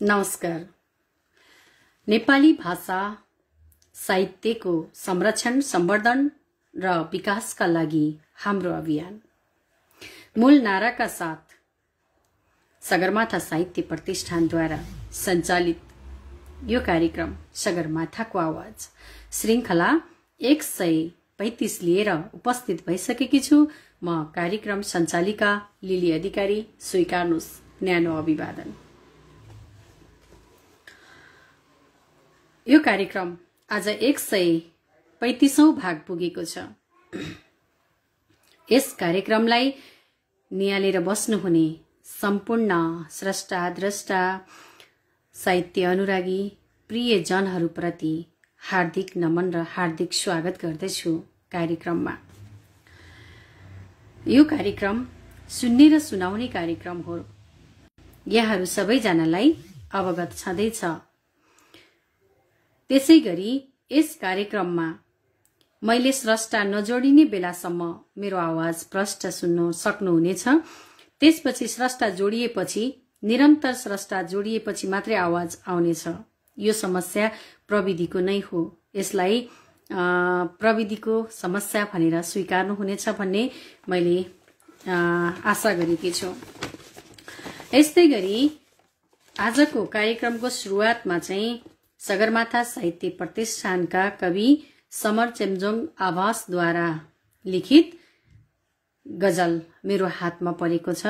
नमस्कार। नेपाली भाषा साहित्यको संरक्षण, संवर्धन र विकासका लागि हाम्रो अभियान मूल नाराका साथ सगरमाथा साहित्य प्रतिष्ठानद्वारा सञ्चालित यो कार्यक्रम सगरमाथाको आवाज श्रृंखला 135 लिएर उपस्थित भइसकेकी छु। म कार्यक्रम सञ्चालिका लिली अधिकारी। स्वीकार्नुस् न्यानो अभिवादन। यो कार्यक्रम आज 135औं भाग पुगेको छ। यस कार्यक्रमलाई नियालेर बस्नुहुने सम्पूर्ण स्रष्टा, द्रष्टा, साहित्य अनुरागी प्रिय जनहरूप्रति हार्दिक नमन र हार्दिक स्वागत गर्दछु। कार्यक्रममा यो कार्यक्रम सुन्ने र सुनाउने कार्यक्रम हो। यहाँहरू सबैजनालाई अवगत छँदैछ। त्यसैगरी यस कार्यक्रममा मैले स्रष्टा नजोडिने बेलासम्म मेरो आवाज प्रष्ट सुन्न सक्नुहुनेछ। त्यसपछि स्रष्टा जोडिएपछि, निरन्तर स्रष्टा जोडिएपछि मात्रै आवाज आउनेछ। यो समस्या प्रविधिको नै हो। यसलाई प्रविधिको समस्या भनेर स्वीकार्नुहुनेछ भन्ने मैले आशा गरेकी छु। यस्तै गरी आजको कार्यक्रमको सुरुवातमा चाहिँ सगरमाथा साहित्य प्रतिष्ठानका कवि समर चेम्जोङ आभासद्वारा लिखित गजल मेरो हातमा परेको छ।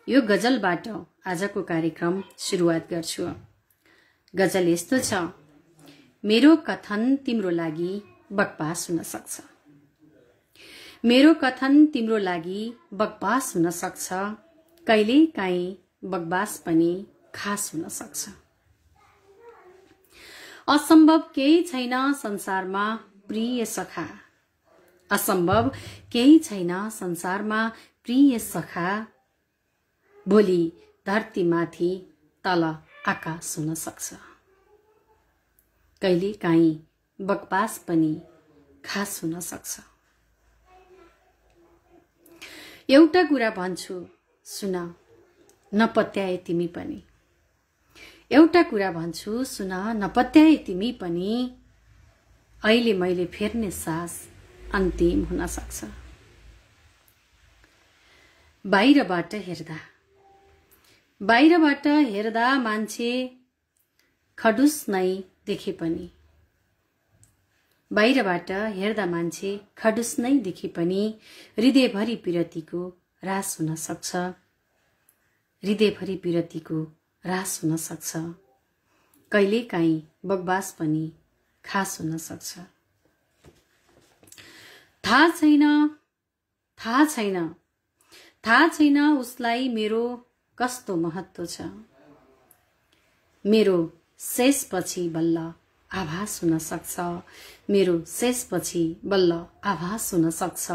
यो गजलबाट आजको कार्यक्रम सुरुवात गर्छु। गजल यस्तो छ। मेरो कथन तिम्रो लागि बकवास हुन सक्छ। मेरो कथन तिम्रो लागि बकवास हुन सक्छ। कहिले काहीँ बकवास पनि खास हुन सक्छ। असम्भव केही छैन संसारमा प्रिय सखा। असम्भव केही छैन संसारमा प्रिय सखा। भोलि धरती माथि तल आकाश हुन सक्छ। कहिले काहीँ बकवास पनि खास हुन सक्छ। एउटा कुरा भन्छु सुन, नपत्याए तिमी पनि। एउटा कुरा भन्छु सुन, नपत्याए तिमी पनि। अहिले मैले फेर्ने सास अन्तिम हुन सक्छ। बाहिरबाट हेर्दा मान्छे खडुस नै देखे पनि। बाहिरबाट हेर्दा मान्छे खडुस नै देखे पनि हृदयभरि पिरतीको रास हुन सक्छ। हृदयभरि पिरतीको रास हुन सक्छ। कहिले काहीँ बकवास पनि खास हुन सक्छ। थाहा छैन उसलाई मेरो कस्तो महत्व छ। मेरो शेषपछि बल्ल आभास हुन सक्छ। मेरो शेषपछि बल्ल आभास हुन सक्छ।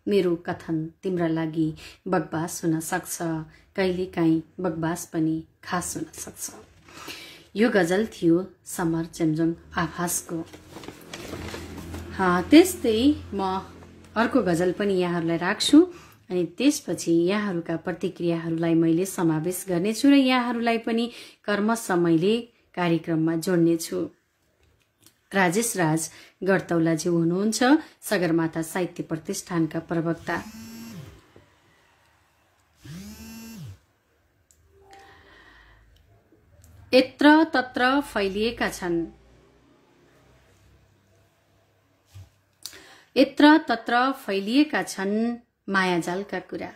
मेरो कथन तिम्रा लागि बकवास हुन सक्छ। कहिले काहीँ बकवास पनि खास हुन सक्छ। यो गजल थियो समर चेम्जोङ आभासको। त्यस्तै म अर्को गजल पनि यहाँहरूलाई राख्छु अनि त्यसपछि यहाँहरूका प्रतिक्रियाहरूलाई मैले समावेश गर्नेछु र यहाँहरूलाई पनि कर्मशः मैले कार्यक्रममा जोड्नेछु। राजेश राज गडतौलाज्यू हुनुहुन्छ सगरमाथा साहित्य प्रतिष्ठानका प्रवक्ता। यत्र तत्र फैलिएका छन्। यत्र तत्र फैलिएका छन् मायाजालका कुरा।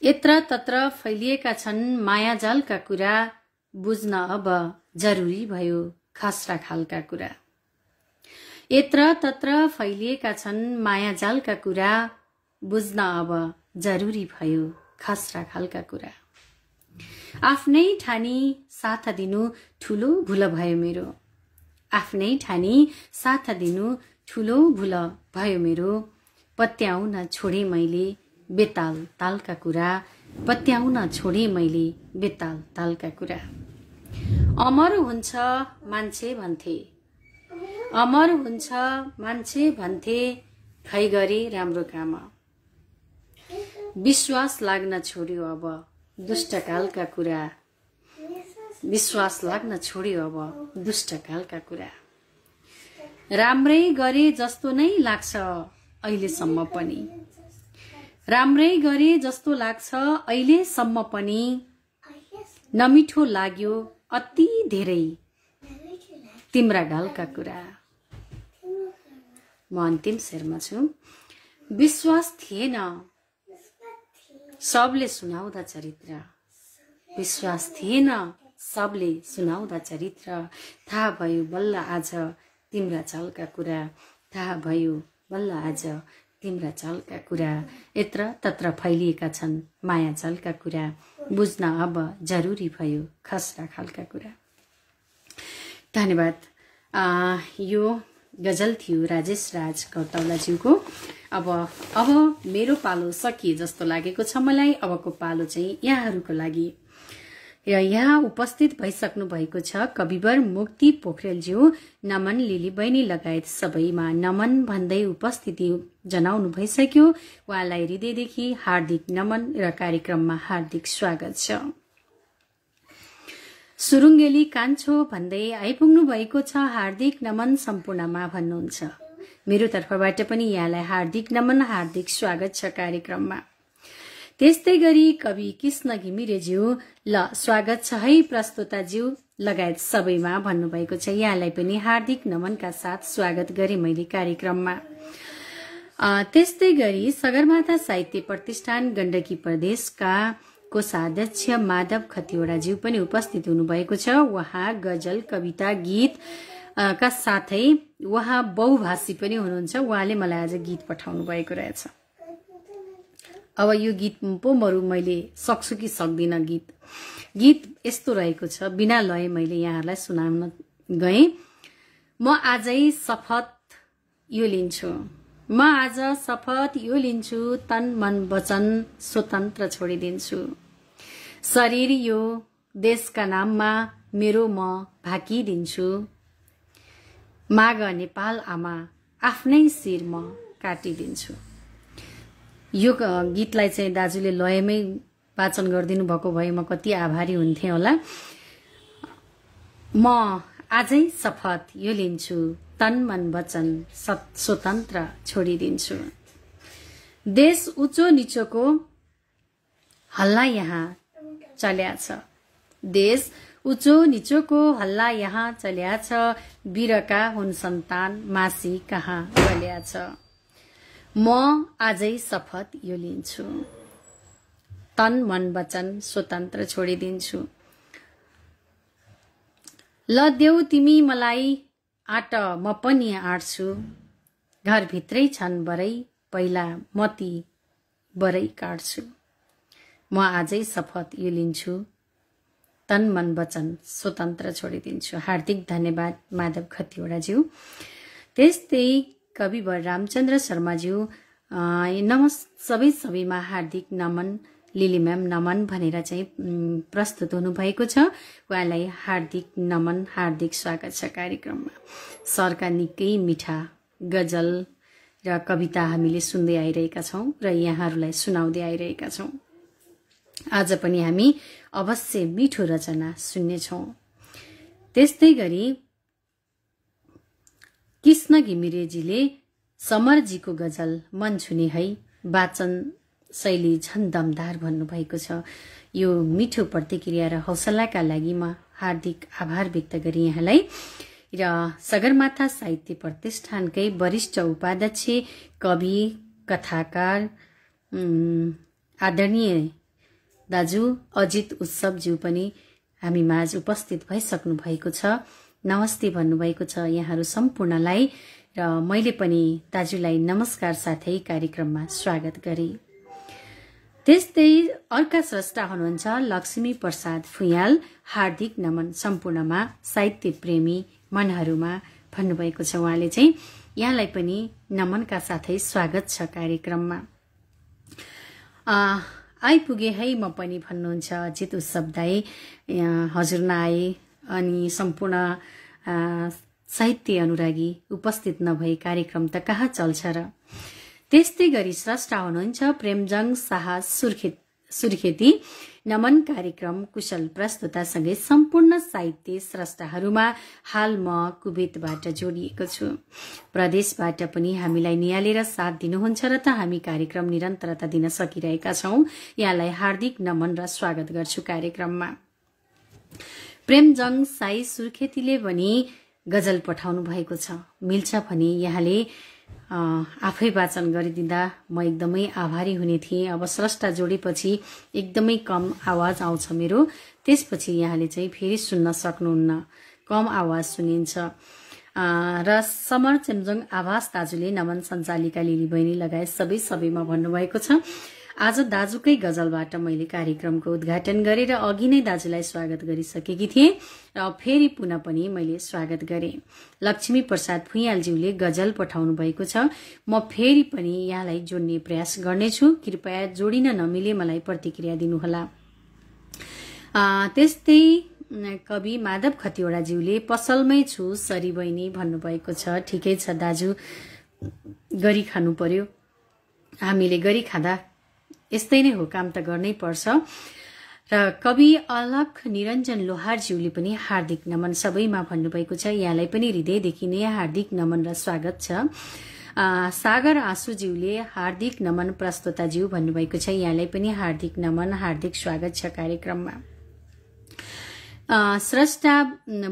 यत्र तत्र फैलिएका छन् मायाजालका कुरा। बुझ्न अब जरुरी भयो खस्रा खालका कुरा। यत्र तत्र फैलिएका छन् मायाजालका कुरा। बुझ्न अब जरुरी भयो खस्रा खालका कुरा। आफ्नै ठानी साथ दिनु ठुलो भूल भयो मेरो। आफ्नै ठानी साथ दिनु ठुलो भूल भयो मेरो। पत्याउन छोडे मैले बेताल तालका कुरा। पत्याउन छोडे मैले बेताल तालका कुरा। अमर हुन्छ मान्छे भन्थे। अमर हुन्छ मान्छे भन्थे। खै गरे राम्रो काम। विश्वास लाग्न छोड्यो अब दुष्टकालका कुरा। विश्वास लाग्न छोड्यो अब दुष्टकालका कुरा। राम्रै गरे जस्तो नै लाग्छ अहिलेसम्म पनि, राम्रै गरे जस्तो लाग्छ अहिलेसम्म पनि, नमिठो लाग्यो अति धेरै तिम्रा गालका कुरा। म अन्तिम शेरमा छु। विश्वास थिएन सबले सुनाउँदा चरित्र, विश्वास थिएन सबले सुनाउँदा चरित्र, थाहा भयो बल्ल आज तिम्रा चालका कुरा, थाहा भयो बल्ल आज तिम्रा चालका कुरा। यत्र तत्र फैलिएका छन् माया जालका कुरा, बुझ्न अब जरुरी भयो खसरा खालका कुरा। धन्यवाद। यो गजल थियो राजेश राज गौतौलाज्यूको। अब मेरो पालो सकिए जस्तो लागेको छ मलाई। अबको पालो चाहिँ यहाँहरूको लागि र यहाँ उपस्थित भइसक्नु भएको छ कविवर मुक्ति पोखरेलज्यू, नमन लिली बहिनी लगायत सबैमा नमन भन्दै उपस्थिति जनाउनु भइसक्यो। उहाँलाई हृदयदेखि हार्दिक नमन र कार्यक्रममा हार्दिक स्वागत छ। सुरुङ्गेली कान्छो भन्दै आइपुग्नु भएको छ, हार्दिक नमन सम्पूर्णमा भन्नुहुन्छ। मेरो तर्फबाट पनि यहाँलाई हार्दिक नमन हार्दिक स्वागत छ कार्यक्रममा। त्यस्तै गरी कवि कृष्ण घिमिरेज्यू, ल स्वागत छ है प्रस्तोताज्यू लगायत सबैमा भन्नुभएको छ। यहाँलाई पनि हार्दिक नमनका साथ स्वागत गरे मैले कार्यक्रममा। त्यस्तै गरी सगरमाथा साहित्य प्रतिष्ठान गण्डकी प्रदेशका कोषाध्यक्ष माधव खतिवड़ाज्यू पनि उपस्थित हुनुभएको छ। उहाँ गजल कविता गीत का साथै उहाँ बहुभाषी पनि हुनुहुन्छ। उहाँले मलाई आज गीत पठाउनु भएको रहेछ। अब यो गीत पो मैले सक्छु कि सक्दिनँ। गीत यस्तो रहेको छ, बिना लय मैले यहाँहरूलाई सुनाउन गएँ। म आजै शपथ यो लिन्छु, म आज शपथ यो लिन्छु, तन मन वचन स्वतन्त्र छोडिदिन्छु। शरीर यो देशका नाममा मेरो म भाकिदिन्छु। माग नेपाल आमा आफ्नै शिर म काटिदिन्छु। यो गीतलाई चाहिँ दाजुले लयमै वाचन गरिदिनु भएको भए म कति आभारी हुन्थे होला। म आजै शपथ यो लिन्छु, तन मन वचन स्वतन्त्र छोडिदिन्छु। देश उच्चो निचोको हल्ला यहाँ चल्या छ, देश उच्चो निचोको हल्ला यहाँ चल्या छ, वीरका हुन् सन्तान मासी कहाँ गल्या छ। म आजै शपथ यो लिन्छु, तन मन वचन स्वतन्त्र छोडिदिन्छु। ल देऊ तिमी मलाई आँट म पनि आँट्छु, घरभित्रै छन् बरै पहिला मती बरै काट्छु। म आजै शपथ यो लिन्छु, तन मन वचन स्वतन्त्र छोडिदिन्छु। हार्दिक धन्यवाद माधव खतिवड़ाज्यू। त्यस्तै कविवर रामचन्द्र शर्माज्यू, सबैमा हार्दिक नमन, लिली म्याम नमन भनेर चाहिँ प्रस्तुत हुनुभएको छ। उहाँलाई हार्दिक नमन हार्दिक स्वागत छ कार्यक्रममा। सरका निकै मिठा गजल र कविता हामीले सुन्दै आइरहेका छौँ र यहाँहरूलाई सुनाउँदै आइरहेका छौँ। आज पनि हामी अवश्य मिठो रचना सुन्नेछौँ। त्यस्तै गरी कृष्ण घिमिरेजीले समरजीको गजल मन छुने है, वाचन शैली झन् दमदार भन्नुभएको छ। यो मिठो प्रतिक्रिया र हौसलाका लागि म हार्दिक आभार व्यक्त गरे यहाँलाई। र सगरमाथा साहित्य प्रतिष्ठानकै वरिष्ठ उपाध्यक्ष कवि कथाकार आदरणीय दाजु अजित उत्सवज्यू पनि हामी माझ उपस्थित भइसक्नु भएको छ। नमस्ते भन्नुभएको छ यहाँहरू सम्पूर्णलाई र मैले पनि दाजुलाई नमस्कार साथै कार्यक्रममा स्वागत गरे। त्यस्तै अर्का स्रष्टा हुनुहुन्छ लक्ष्मी प्रसाद फुयाल, हार्दिक नमन सम्पूर्णमा साहित्य प्रेमी मनहरूमा भन्नुभएको छ। उहाँले चाहिँ यहाँलाई पनि नमनका साथै स्वागत छ कार्यक्रममा। आइपुगे है म पनि भन्नुहुन्छ अजित उत्सव दाई, हजुर नआए अनि सम्पूर्ण साहित्य अनुरागी उपस्थित नभई कार्यक्रम त कहाँ चल्छ र। त्यस्तै गरी स्रष्टा हुनुहुन्छ प्रेमजङ शाह सुर्खेती नमन कार्यक्रम कुशल प्रस्तुतासँगै सम्पूर्ण साहित्य स्रष्टाहरूमा हाल म कुवेतबाट जोडिएको छु। प्रदेशबाट पनि हामीलाई निहालेर साथ दिनुहुन्छ र त हामी कार्यक्रम निरन्तरता दिन सकिरहेका छौं। यहाँलाई हार्दिक नमन र स्वागत गर्छु कार्यक्रममा। प्रेमजङ साई सुर्खेतीले पनि गजल पठाउनु भएको छ। मिल्छ भने यहाँले आफै वाचन गरिदिँदा म एकदमै आभारी हुने थिएँ। अब स्रष्टा जोडेपछि एकदमै कम आवाज आउँछ मेरो, त्यसपछि यहाँले चाहिँ फेरि सुन्न सक्नुहुन्न, कम आवाज सुनिन्छ। र समर चेम्जोङ आभास दाजुले नमन सञ्चालिका लिली बहिनी लगायत सबैमा भन्नुभएको छ। आज दाजुकै गजलबाट मैले कार्यक्रमको उद्घाटन गरेर अघि नै दाजुलाई स्वागत गरिसकेकी थिएँ र फेरि पुनः पनि मैले स्वागत गरेँ। लक्ष्मी प्रसाद भुइँयालज्यूले गजल पठाउनु भएको छ। म फेरि पनि यहाँलाई जोड्ने प्रयास गर्नेछु, कृपया जोडिन नमिले मलाई प्रतिक्रिया दिनुहोला। त्यस्तै कवि माधव खतिवडाज्यूले पसलमै छु सरी बहिनी भन्नुभएको छ। ठिकै छ दाजु, गरी खानु पर्यो, हामीले गरी खाँदा यस्तै नै हो, काम त गर्नै पर्छ। र कवि अलख निरञ्जन लोहारज्यूले पनि हार्दिक नमन सबैमा भन्नुभएको छ। यहाँलाई पनि हृदयदेखि नै हार्दिक नमन र स्वागत छ। सागर आँसुज्यूले हार्दिक नमन प्रस्तोताज्यू भन्नुभएको छ। यहाँलाई पनि हार्दिक नमन, हार्दिक स्वागत छ कार्यक्रममा। स्रष्टा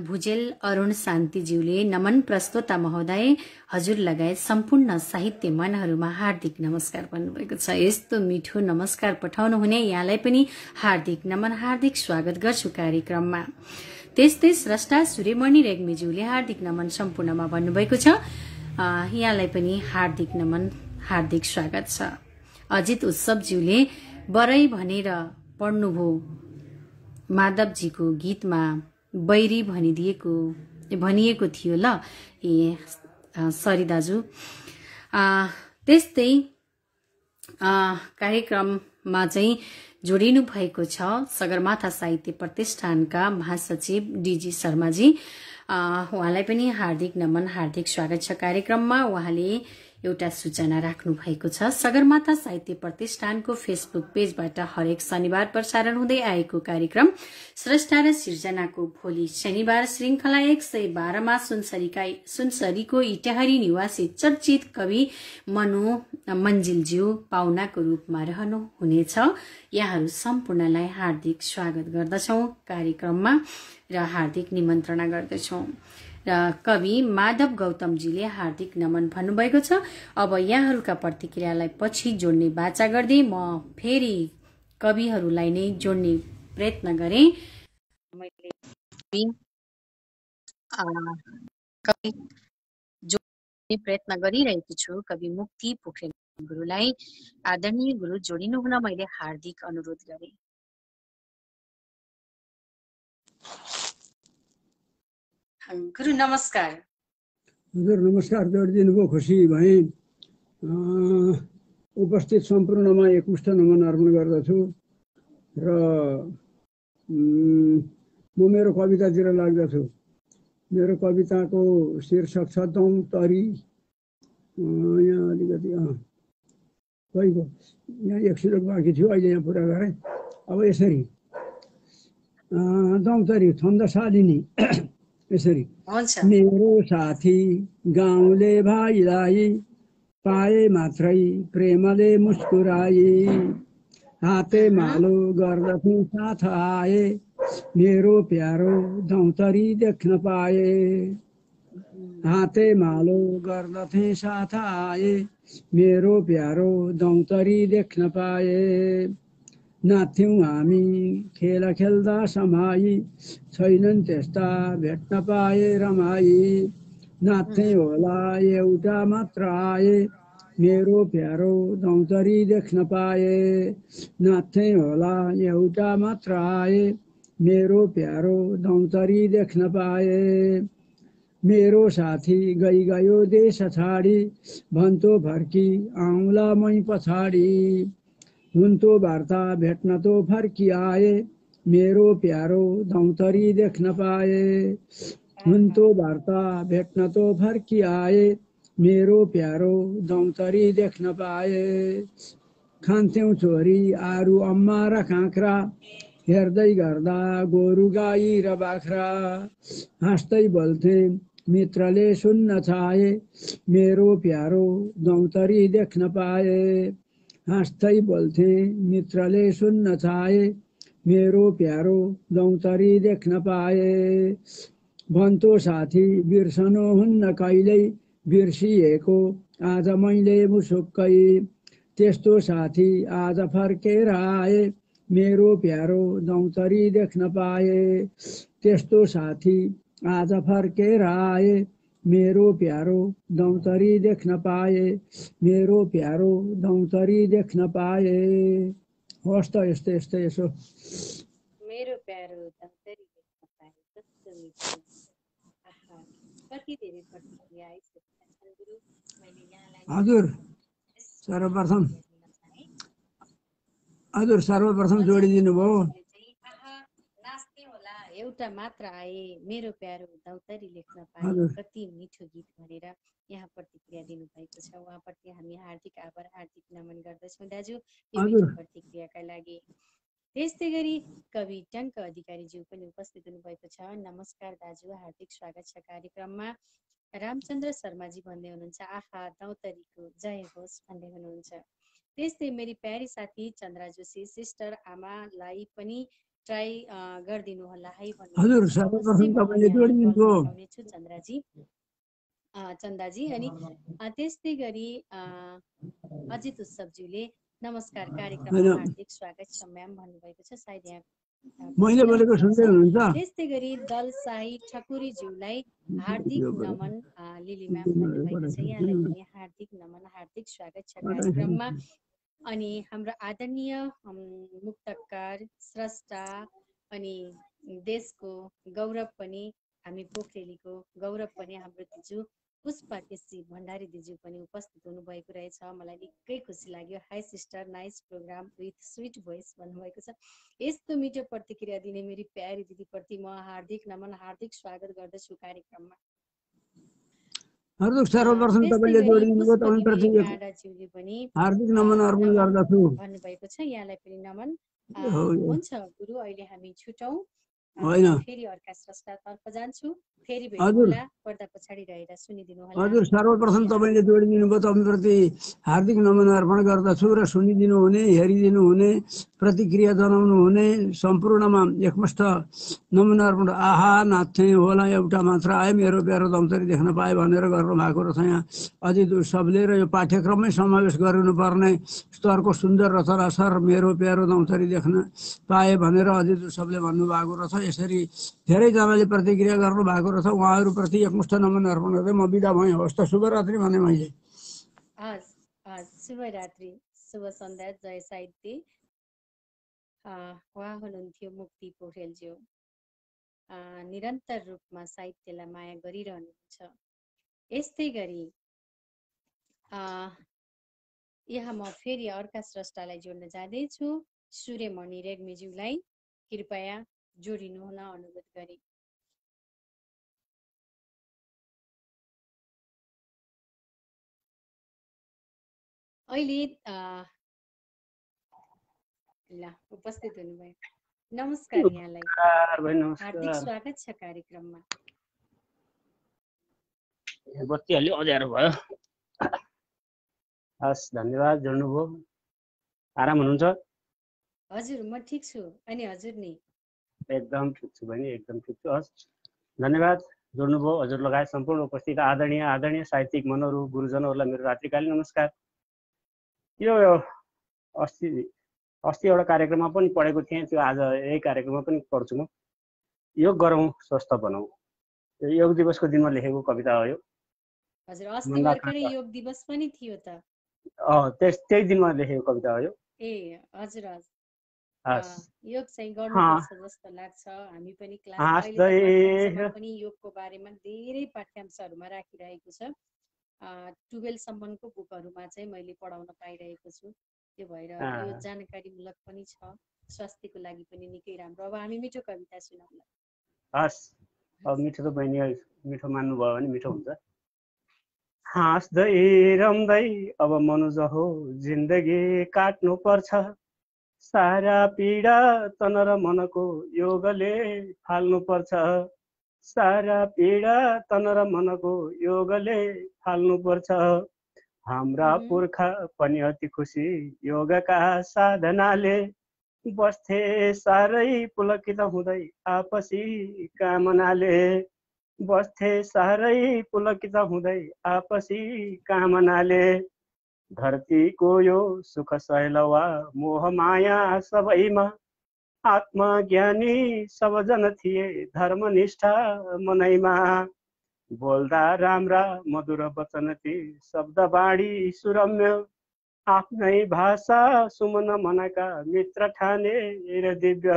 भुजेल अरुण शान्तिज्यूले नमन प्रस्तोता महोदय, हजुर लगायत सम्पूर्ण साहित्य मनहरूमा हार्दिक नमस्कार भन्नुभएको छ। यस्तो मिठो नमस्कार पठाउनु हुने यहाँलाई पनि हार्दिक नमन, हार्दिक स्वागत गर्छु कार्यक्रममा। त्यस्तै स्रष्टा सूर्यमणि रेग्मीज्यूले हार्दिक नमन सम्पूर्णमा भन्नुभएको छ। यहाँलाई पनि हार्दिक नमन, हार्दिक स्वागत छ। अजित उत्सवज्यूले बरै भनेर पढ्नुभयो माधवजीको गीतमा बैरी भनिएको थियो ल। ए सरी दाजु। त्यस्तै कार्यक्रममा चाहिँ जोडिनु भएको छ सगरमाथा साहित्य प्रतिष्ठानका महासचिव डीजी शर्माजी। उहाँलाई पनि हार्दिक नमन, हार्दिक स्वागत छ कार्यक्रममा। उहाँले एउटा सूचना राख्नु भएको छ। सगरमाथा साहित्य प्रतिष्ठानको फेसबुक पेजबाट हरेक शनिबार प्रसारण हुँदै आएको कार्यक्रम स्रष्टा र सिर्जनाको भोलि शनिबार श्रृंखला 112 मा सुनसरीको इटहरी निवासी चर्चित कवि मनु मन्जिलज्यू पाहुनाको रूपमा रहनु हुनेछ। यहाँहरू सम्पूर्णलाई हार्दिक स्वागत गर्दछौं कार्यक्रममा र हार्दिक निमन्त्रणा गर्दछौं। र कवि माधव गौतमजीले हार्दिक नमन भन्नुभएको छ। अब यहाँहरूका प्रतिक्रियालाई पछि जोड्ने बाचा गर्दै म फेरि कविहरूलाई नै जोड्ने प्रयत्न गरे। मैले कवि जोड्ने प्रयत्न गरिरहेकी छु। कवि मुक्ति पोखरेल गुरुलाई आदरणीय गुरु जोडिनु हुन मैले हार्दिक अनुरोध गरे। गुरु नमस्कार। हजुर नमस्कार, जोडिदिनु भयो, खुसी भएँ। उपस्थित सम्पूर्णमा एकमुष्ट नमन अर्पण गर्दछु र म मेरो कवितातिर लाग्दछु। मेरो कविताको शीर्षक छ दौतरी। यहाँ अलिकति कहीको यहाँ एक श्लोक बाँकी थियो, अहिले यहाँ पुरा गरेँ। अब यसरी दौतरी छन्दशालिनी यसरी। मेरो साथी गाउँले भाइलाई पाए मात्रै प्रेमले मुस्कुराई, हाते मालो गर्दछु साथ आए, मेरो प्यारो दौतरी देख्न पाए। हाते मालो गर्दथे साथ आए, मेरो प्यारो दौतरी देख्न पाए। नाच्थ्यौं हामी खेल खेल्दा समाई, छैनन् त्यस्ता भेट्न पाए रमाई। नाच्थे होला एउटा मात्र आए, मेरो प्यारो दौतरी देख्न पाए। नाच्थे होला एउटा मात्र आए, मेरो प्यारो दौतरी देख्न पाए। मेरो साथी गयो देश छाडी, भन्तो फर्की आउँला मै पछाडी। हुन्तो वार्ता भेट्न तो फर्की आए, मेरो प्यारो दौतरी देख्न पाए। हुन्तो वार्ता भेट्न तो फर्की आए, मेरो प्यारो दौतरी देख्न पाए। खान्थ्यौं छोरी आरू अम्मा र काँक्रा हेर्दै गर्दा गोरु गाई र बाख्रा हाँस्दै बोल्थे मित्रले सुन्न चाहे मेरो प्यारो दौतरी देख्न पाए हाँस्दै बोल्थे मित्रले सुन्न चाहे मेरो प्यारो दौतरी देख्न पाए भन्तो साथी बिर्सनु हुन्न कहिल्यै बिर्सिएको आज मैले मुसुक्कै त्यस्तो साथी आज फर्केर आए मेरो प्यारो दौतरी देख्न पाए त्यस्तो साथी आज फर्केर आए मेरो प्यारो दौतरी देख्न पाए मेरो प्यारो दौतरी देख्न पाए हवस् त यस्तै यस्तै यसो मेरो प्यारो दौतरी देख्न पाए कस्तो मिठो आहा कति धेरै प्रतिक्रिया आइसकेका गुरु मैले यहाँलाई हजुर सर्वप्रथम हजुर सर्वप्रथम जोडिदिनु भयो नाच्ने होला एउटा मात्र आए मेरो प्यारो दौतरी लेख्न पाए कति मिठो गीत भनेर यहाँ प्रतिक्रिया दिनुभएको छ उहाँप्रति हामी हार्दिक आभार हार्दिक नमन गर्दछौँ दाजु यो मिठो प्रतिक्रियाका लागि त्यस्तै गरी कवि टङ्क अधिकारीज्यू पनि उपस्थित हुनुभएको छ नमस्कार दाजु हार्दिक स्वागत छ कार्यक्रममा रामचन्द्र शर्माजी भन्दै हुनुहुन्छ आहा दौतरीको जय होस् भन्दै हुनुहुन्छ त्यस्तै मेरी प्यारी साथी चन्द्रा जोशी सिस्टर आमालाई पनि ट्राई गरिदिनु होला है भन्नुहुनेछु चन्दाजी अनि त्यस्तै गरी अजित उत्सवज्यूले नमस्कार कार्यक्रममा हार्दिक स्वागत छ म्याम भन्नुभएको छ सायद यहाँ त्यस्तै गरी दल शाही ठकुरीज्यूलाई हार्दिक नमन लिली म्याम भन्नुभएको छ यहाँलाई पनि हार्दिक नमन हार्दिक स्वागत छ कार्यक्रममा अनि हाम्रो आदरणीय मुक्तकार स्रष्टा अनि देशको गौरव पनि हामी पोखरेलीको गौरव पनि हाम्रो दिजु पुष्पा केसी भण्डारी दिजु पनि उपस्थित हुनुभएको रहेछ मलाई निकै खुसी लाग्यो high sister nice program with sweet voice भन्नुभएको छ यस्तो मिठो प्रतिक्रिया दिने मेरी प्यारी दिदीप्रति म हार्दिक नमन हार्दिक स्वागत गर्दछु कार्यक्रममा सर्वप्रथम तपाईले जोडिदिनु भयो तपाईप्रति हार्दिक नमन अर्पण गर्दछु भन्नुभएको छ यहाँलाई पनि नमन हुन्छ गुरु अहिले हामी छुटौं फेरि अर्का स्रष्टातर्फ जान्छु फेरि भेटौँ होला पर्दा पछाडि रहेर सुनिदिनु होला हजुर सर्वप्रथम तपाईले जोडिदिनु भयो तपाईप्रति हार्दिक नमन अर्पण गर्दछु र सुनिदिनु हुने हेरिदिनु हुने प्रतिक्रिया जनाउनु हुने सम्पूर्णमा एकमुष्ट नमन अर्पण आहा नाच्थे होला एउटा मात्र आए मेरो प्यारो दौतरी देख्न पाए भनेर गर्नु भएको रहेछ यहाँ अझै सबले र यो पाठ्यक्रममै समावेश गरिनुपर्ने स्तरको सुन्दर रचनासर मेरो प्यारो दौतरी देख्न पाए भनेर अझै सबले भन्नुभएको रहेछ यसरी धेरैजनाले प्रतिक्रिया गर्नु भएको रहेछ उहाँहरूप्रति एकमुष्ट नमन अर्पण गर्दै म बिदा भएँ हवस् त शुभरात्रि भने मैले शुभरात्रि शुभ सन्ध्या जय साहित्य उहाँ हुनुहुन्थ्यो मुक्ति पोखरेलज्यू निरन्तर रूपमा साहित्यलाई माया गरिरहनुहुन्छ यस्तै गरी यहाँ म फेरि अर्का स्रष्टालाई जोड्न जाँदैछु सूर्यमणि रेग्मीज्यूलाई कृपया जोडिनु हुन अनुरोध गरे अहिले ल उपस्थित हुनुभयो नमस्कार यहाँलाई हार्दिक स्वागत छ कार्यक्रममा बत्ती अलि अँध्यारो भयो हस् धन्यवाद जोड्नुभयो आराम हुनुहुन्छ हजुर म ठिक छु अनि हजुर नि एकदम ठिक छु बहिनी एकदम ठिक छु हस् धन्यवाद जोड्नुभयो हजुर लगायत सम्पूर्ण उपस्थित आदरणीय साहित्यिक मनहरू गुरुजनहरूलाई मेरो रात्रिकालीन नमस्कार यो अस्ति एउटा कार्यक्रममा पनि पढेको थिएँ त्यो आज यही कार्यक्रममा पनि पढ्छु म योग गरौँ स्वस्थ बनाऊ योग दिवसको दिनमा लेखेको कविता हो यो हजुर अस्ति भर्खरै योग दिवस पनि थियो त त्यही दिनमा लेखेको कविता हो यो ए हजुर योग चाहिँ गर्नुपर्छ जस्तो लाग्छ हामी पनि क्लासमा पनि योगको बारेमा धेरै पाठ्यांशहरूमा राखिरहेको छ 12 सम्मको बुकहरूमा चाहिँ मैले पढाउन पाइरहेको छु त्यो भएर यो जानकारीमूलक पनि छ स्वास्थ्यको लागि पनि निकै राम्रो अब हामी मिठो कविता सुनाउँला हस् अब मिठो त बहिनी मिठो मान्नु भयो भने मिठो हुन्छ हाँस्दै रम्दै अब मनुज हो जिन्दगी काट्नु पर्छ। सारा पीडा तन र मनको योगले फाल्नु पर्छ। सारा पीडा तन र मनको योगले फाल्नु पर्छ। हाम्रा पुर्खा पनि अति खुसी योगका साधनाले बस्थे साह्रै पुलकित हुँदै आपसी कामनाले। बस्थे साह्रै पुलकित हुँदै आपसी कामनाले। धरतीको यो सुख सैलवा मोह माया सबैमा आत्मज्ञानी सबजन थिए धर्मनिष्ठा मनैमा। बोल्दा राम्रा मधुर वचन ती शब्द बाणी सुरम्य आफ्नै भाषा सुमन मनका मित्र ठाने र दिव्य।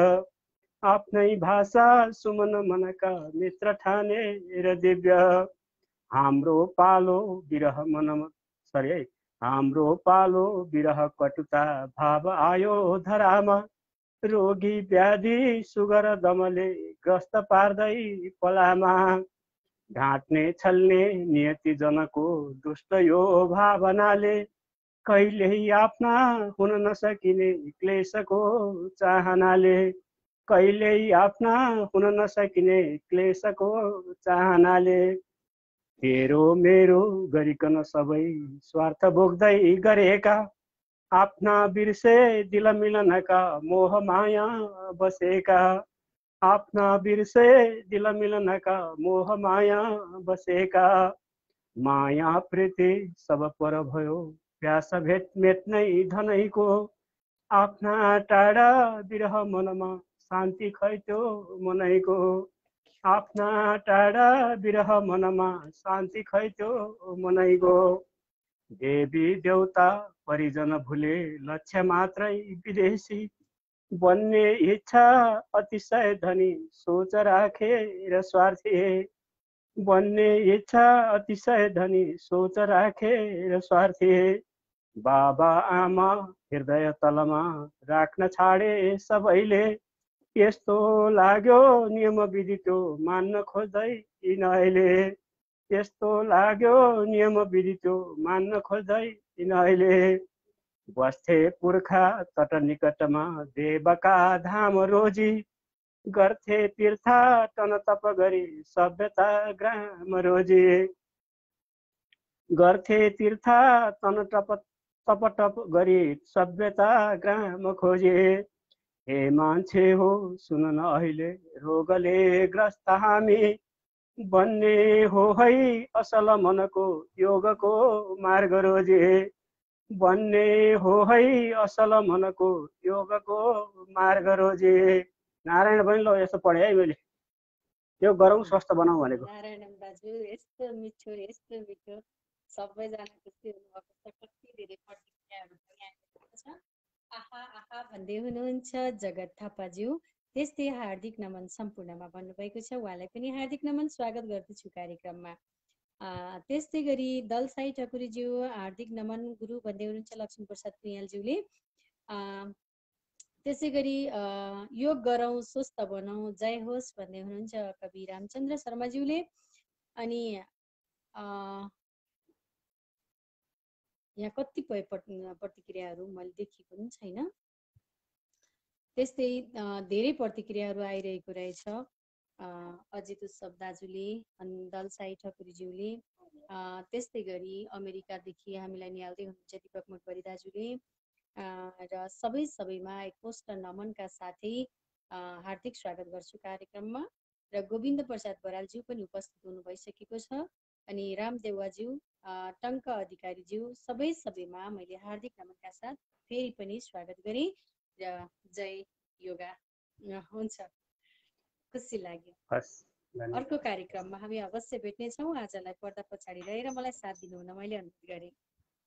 आफ्नै भाषा सुमन मनका मित्र ठाने र दिव्य। हाम्रो पालो विरह मनमा सरी है हाम्रो पालो विरह कटुता भाव आयो धरामा। रोगी व्याधि सुगर दमले ग्रस्त पार्दै पलामा। ढाँट्ने छल्ने नियति जनको दुष्ट यो भावनाले कहिल्यै आफ्ना हुन नसकिने क्लेशको चाहनाले। कहिल्यै आफ्ना हुन नसकिने क्लेशको चाहनाले। तेरो मेरो गरिकन सबै स्वार्थ भोग्दै गरेका आफ्ना बिर्से दिल मिलनका मोह माया बसेका। आफ्ना बिर्से दिल मिलनका मोह माया बसेका। माया प्रीति सब पर भयो प्यास भेट मेट्नै धनैको। आफ्ना टाढा विरह मनमा शान्ति खैत्यो मनैको। आफ्ना टाढा विरह मनमा शान्ति खैत्यो मनैको। देवी देउता परिजन भुले लक्ष्य मात्रै विदेशी बन्ने इच्छा अतिशय धनी सोच राखेर स्वार्थी। बन्ने इच्छा अतिशय धनी सोच राखेर स्वार्थी। बाबा आमा हृदय तलमा राख्न छाडे सबैले। यस्तो लाग्यो नियम विधि त्यो मान्न खोज्दैन अहिले। यस्तो लाग्यो नियम विधि त्यो मान्न खोज्दैन अहिले। बस्थे पुर्खा तट निकटमा देवका धाम रोजी गर्थे तीर्थाटन तप गरी सभ्यता ग्राम रोजी। गर्थे तीर्थाटन तप टप गरी सभ्यता ग्राम खोजे। हे मान्छे हो सुन न अहिले रोगले ग्रस्त हामी बन्ने हो है असल मनको योगको मार्ग रोजे। बन्ने हो है असल मनको योगको मार्ग रोजे। नारायण बहिनी ल यस्तो पढेँ है मैले। यो गरौँ स्वस्थ बनाऊ भनेको। नारायण दाजु यस्तो मिठो सबैजना खुसी हुनुभएको छ। कति धेरै प्रतिक्रियाहरू पनि आइरहेको छ। आहा आहा भन्दै हुनुहुन्छ जगत थापाज्यू। त्यस्तै हार्दिक नमन सम्पूर्णमा भन्नुभएको छ। उहाँलाई पनि हार्दिक नमन स्वागत गर्दछु कार्यक्रममा। त्यस्तै गरी दलसाई ठकुरीज्यू हार्दिक नमन गुरु भन्दै हुनुहुन्छ लक्ष्मी प्रसाद प्रियालज्यूले। त्यसै गरी योग गरौँ स्वस्थ बनाऊ जय होस् भन्दै हुनुहुन्छ कवि रामचन्द्र शर्माज्यूले। अनि यहाँ कतिपय प्रतिक्रियाहरू मैले देखेको पनि छैन। त्यस्तै धेरै प्रतिक्रियाहरू आइरहेको रहेछ। अजित उत्सव दाजुले अनि दलसाई ठकुरीज्यूले। त्यस्तै गरी अमेरिकादेखि हामीलाई निहाल्दै हुनुहुन्छ दिपक मुटबरी दाजुले। र सबैमा एकमुष्ट नमनका साथै हार्दिक स्वागत गर्छु कार्यक्रममा। र गोविन्द प्रसाद बरालज्यू पनि उपस्थित हुनु भइसकेको छ। अनि रामदेवाज्यू टङ्क अधिकारीज्यू सबैमा मैले हार्दिक नमनका साथ फेरि पनि स्वागत गरेँ र जय योगा हुन्छ। खुसी लाग्यो। अर्को कार्यक्रममा हामी अवश्य भेट्नेछौँ। आजलाई पर्दा पछाडि रहेर मलाई साथ दिनुहुन मैले अनुरोध गरेँ।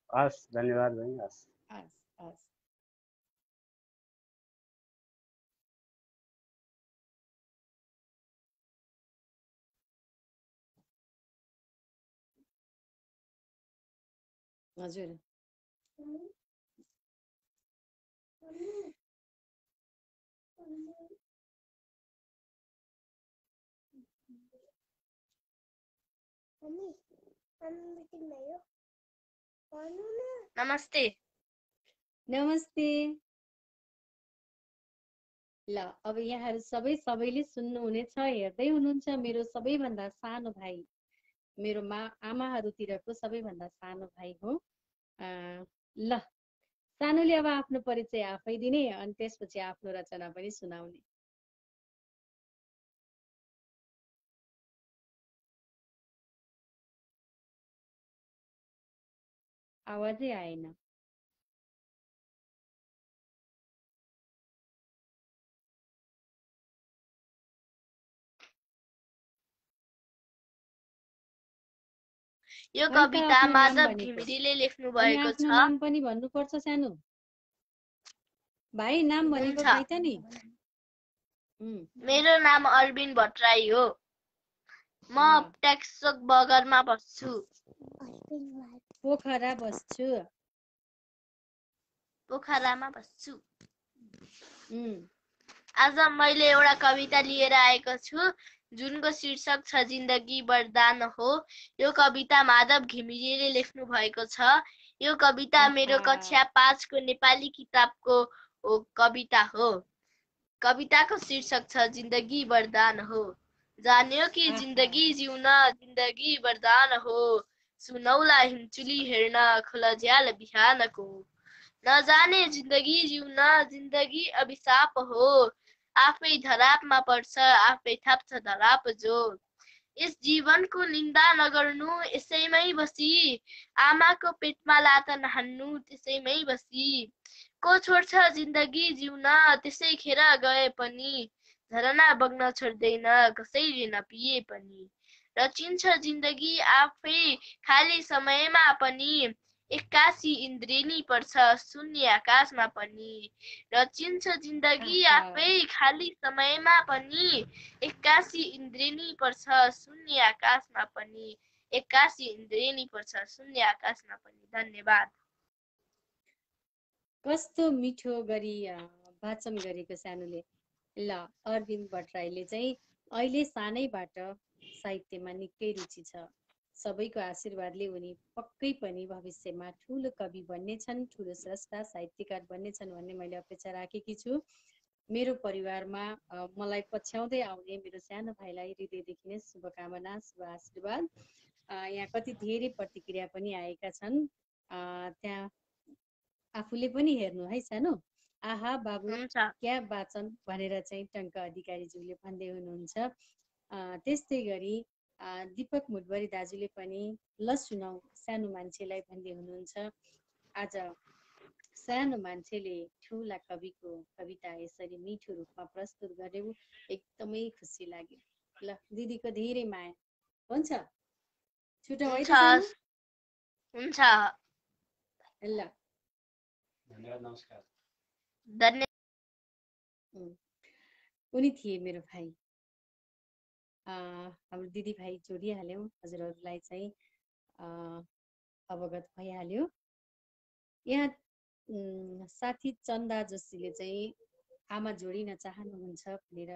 हस् धन्यवाद बहिनी। हस् हस्। हजुर नमस्ते। नमस्ते। ल अब यहाँहरू सबैले सुन्नुहुनेछ, हेर्दै हुनुहुन्छ। मेरो सबैभन्दा सानो भाइ, मेरो आमाहरूतिरको सबैभन्दा सानो भाइ हो। ल सानोले अब आफ्नो परिचय आफै दिने, अनि त्यसपछि आफ्नो रचना पनि सुनाउने। आवाजै आएन। यो खै त कविता आफ्नो नाम माधव भनेको। घिमिरेले लेख्नु अनि भएको आफ्नो छ। नाम पनि भन्नुपर्छ सानो भाइ, नाम भनेको हुन्छ। खै त नि। मेरो नाम अरविन्द भट्टराई हो। म ट्याक्सोक बगरमा बस्छु। पोखरामा बस्छु। आज मैले एउटा कविता लिएर आएको छु जुनको शीर्षक छ जिन्दगी वरदान हो। यो कविता माधव घिमिरेले लेख्नु भएको छ। यो कविता मेरो कक्षा 5 को नेपाली किताबको कविता हो। कविताको शीर्षक छ जिन्दगी वरदान हो। जान्यो कि जिन्दगी जिउन जिन्दगी वरदान हो। सुनौला हिमचुली हेर्न खोला ज्याल बिहानको। नजाने जिन्दगी जिउन जिन्दगी अभिशाप हो। आफै धरापमा पर्छ आफै थाप्छ धराप जो। यस जीवनको निन्दा नगर्नु यसैमै बसी। आमाको पेटमा लात नहान्नु त्यसैमै बसी। को छोड्छ जिन्दगी जिउन त्यसै खेर गए पनि। झरना बग्न छोड्दैन कसैले नपिए पनि। रचिन्छ जिन्दगी आफै खाली समयमा पनि। एक्कासी इन्द्रेणी पर्छ शून्य आकाशमा पनि। रचिन्छ जिन्दगी आफै खाली समयमा पनि। एक्कासी इन्द्रेणी पर्छ शून्य आकाशमा पनि। एक्कासी इन्द्रेणी पर्छ शून्य आकाशमा पनि। धन्यवाद। कस्तो मिठो गरी वाचन गरेको सानोले। ल अरविन्द भट्टराईले चाहिँ अहिले सानैबाट साहित्यमा निकै रुचि छ। सबैको आशीर्वादले उनी पक्कै पनि भविष्यमा ठुलो कवि बन्नेछन्, ठुलो स्रष्टा साहित्यकार बन्नेछन् भन्ने मैले अपेक्षा राखेकी छु। मेरो परिवारमा मलाई पछ्याउँदै आउने मेरो सानो भाइलाई हृदयदेखि नै शुभकामना, शुभ आशीर्वाद। यहाँ कति धेरै प्रतिक्रिया पनि आएका छन्। त्यहाँ आफूले पनि हेर्नु है सानो। आहा बाबु क्या वाचन भनेर चाहिँ टङ्क अधिकारीज्यूले भन्दै हुनुहुन्छ। त्यस्तै गरी दीपक मुटबरी दाजुले पनि ल सुनाऊ सानो मान्छेलाई भन्दै हुनुहुन्छ। आज सानो मान्छेले ठुला कविको कविता यसरी मिठो रूपमा प्रस्तुत गरेको एकदमै खुसी लाग्यो। ल दिदीको धेरै माया हुन्छ। छुट्टा है त सानो? हुन्छ। ल धन्यवाद, नमस्कार। उनी थिए मेरो भाइ। हाम्रो दिदी भाइ जोडिहाल्यौँ। हजुरहरूलाई चाहिँ अवगत भइहाल्यो। यहाँ साथी चन्दा जोशीले चाहिँ आमा जोडिन चाहनुहुन्छ भनेर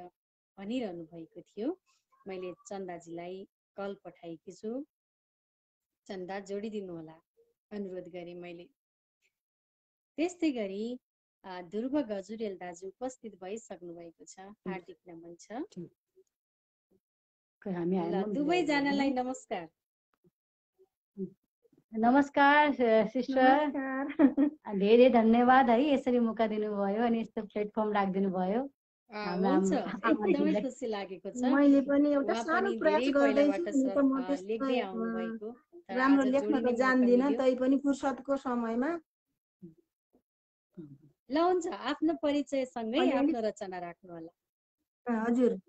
भनिरहनु भएको थियो। मैले चन्दाजीलाई कल पठाएकी छु। चन्दा जोडिदिनु होला अनुरोध गरेँ मैले। त्यस्तै गरी ध्रुव गजुरेल दाजु उपस्थित भइसक्नु भएको छ। हार्दिक नमन छ। दुवैजनालाई नमस्कार। नमस्कार सिस्टर, धेरै धन्यवाद है यसरी मौका दिनुभयो अनि यस्तो प्लेटफर्म राखिदिनु भयो। एकदमै खुसी लागेको छ। मैले पनि एउटा सानो प्रयास गर्दैछु नि त, म लेख्दै आउनु भएको राम्रो लेख्न त जान्दिनँ, तै पनि फुर्सदको समयमा। ल हुन्छ, आफ्नो परिचय सँगै आफ्नो रचना राख्नु होला। हजुर,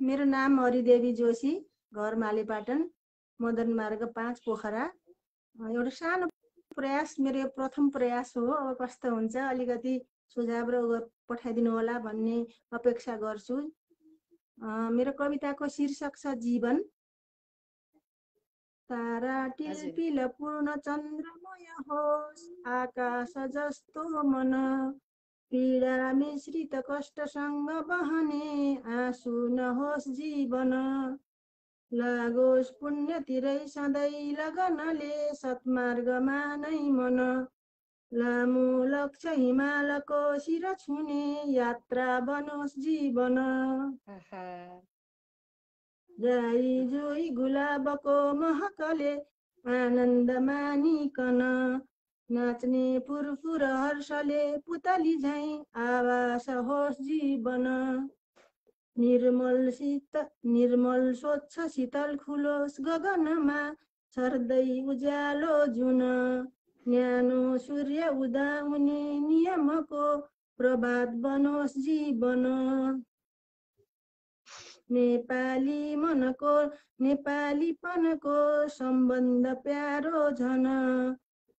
मेरो नाम हरिदेवी जोशी, घर मालीपाटन, मदन मार्ग 5 पोखरा। एउटा सानो प्रयास, मेरो प्रथम प्रयास हो। अब कस्तो हुन्छ अलिकति सुझाव र पठाइदिनु होला भन्ने अपेक्षा गर्छु। मेरो कविताको शीर्षक छ जीवन। तारा टिलपिल पूर्ण चन्द्रमय होस्, आकाश जस्तो मन, पीडा मिश्रित कष्टसँग बहने आँसु नहोस् जीवन। लागोस् पुण्यतिरै सधैँ लगनले सत्मार्गमा नै मन लामो लक्ष्य हिमालको शिर छुने यात्रा बनोस् जीवन आहा, जाई जुई गुलाबको महकले आनन्द मानिकन नाच्ने फुरफुर हर्षले पुतली झैँ आवास होस् जीवन निर्मल स्वच्छ शीतल खुलोस् गगनमा सर्दै उज्यालो जुन न्यानो सूर्य उदाउने नियमको प्रभात बनोस् जीवन नेपालीपनको सम्बन्ध प्यारो झन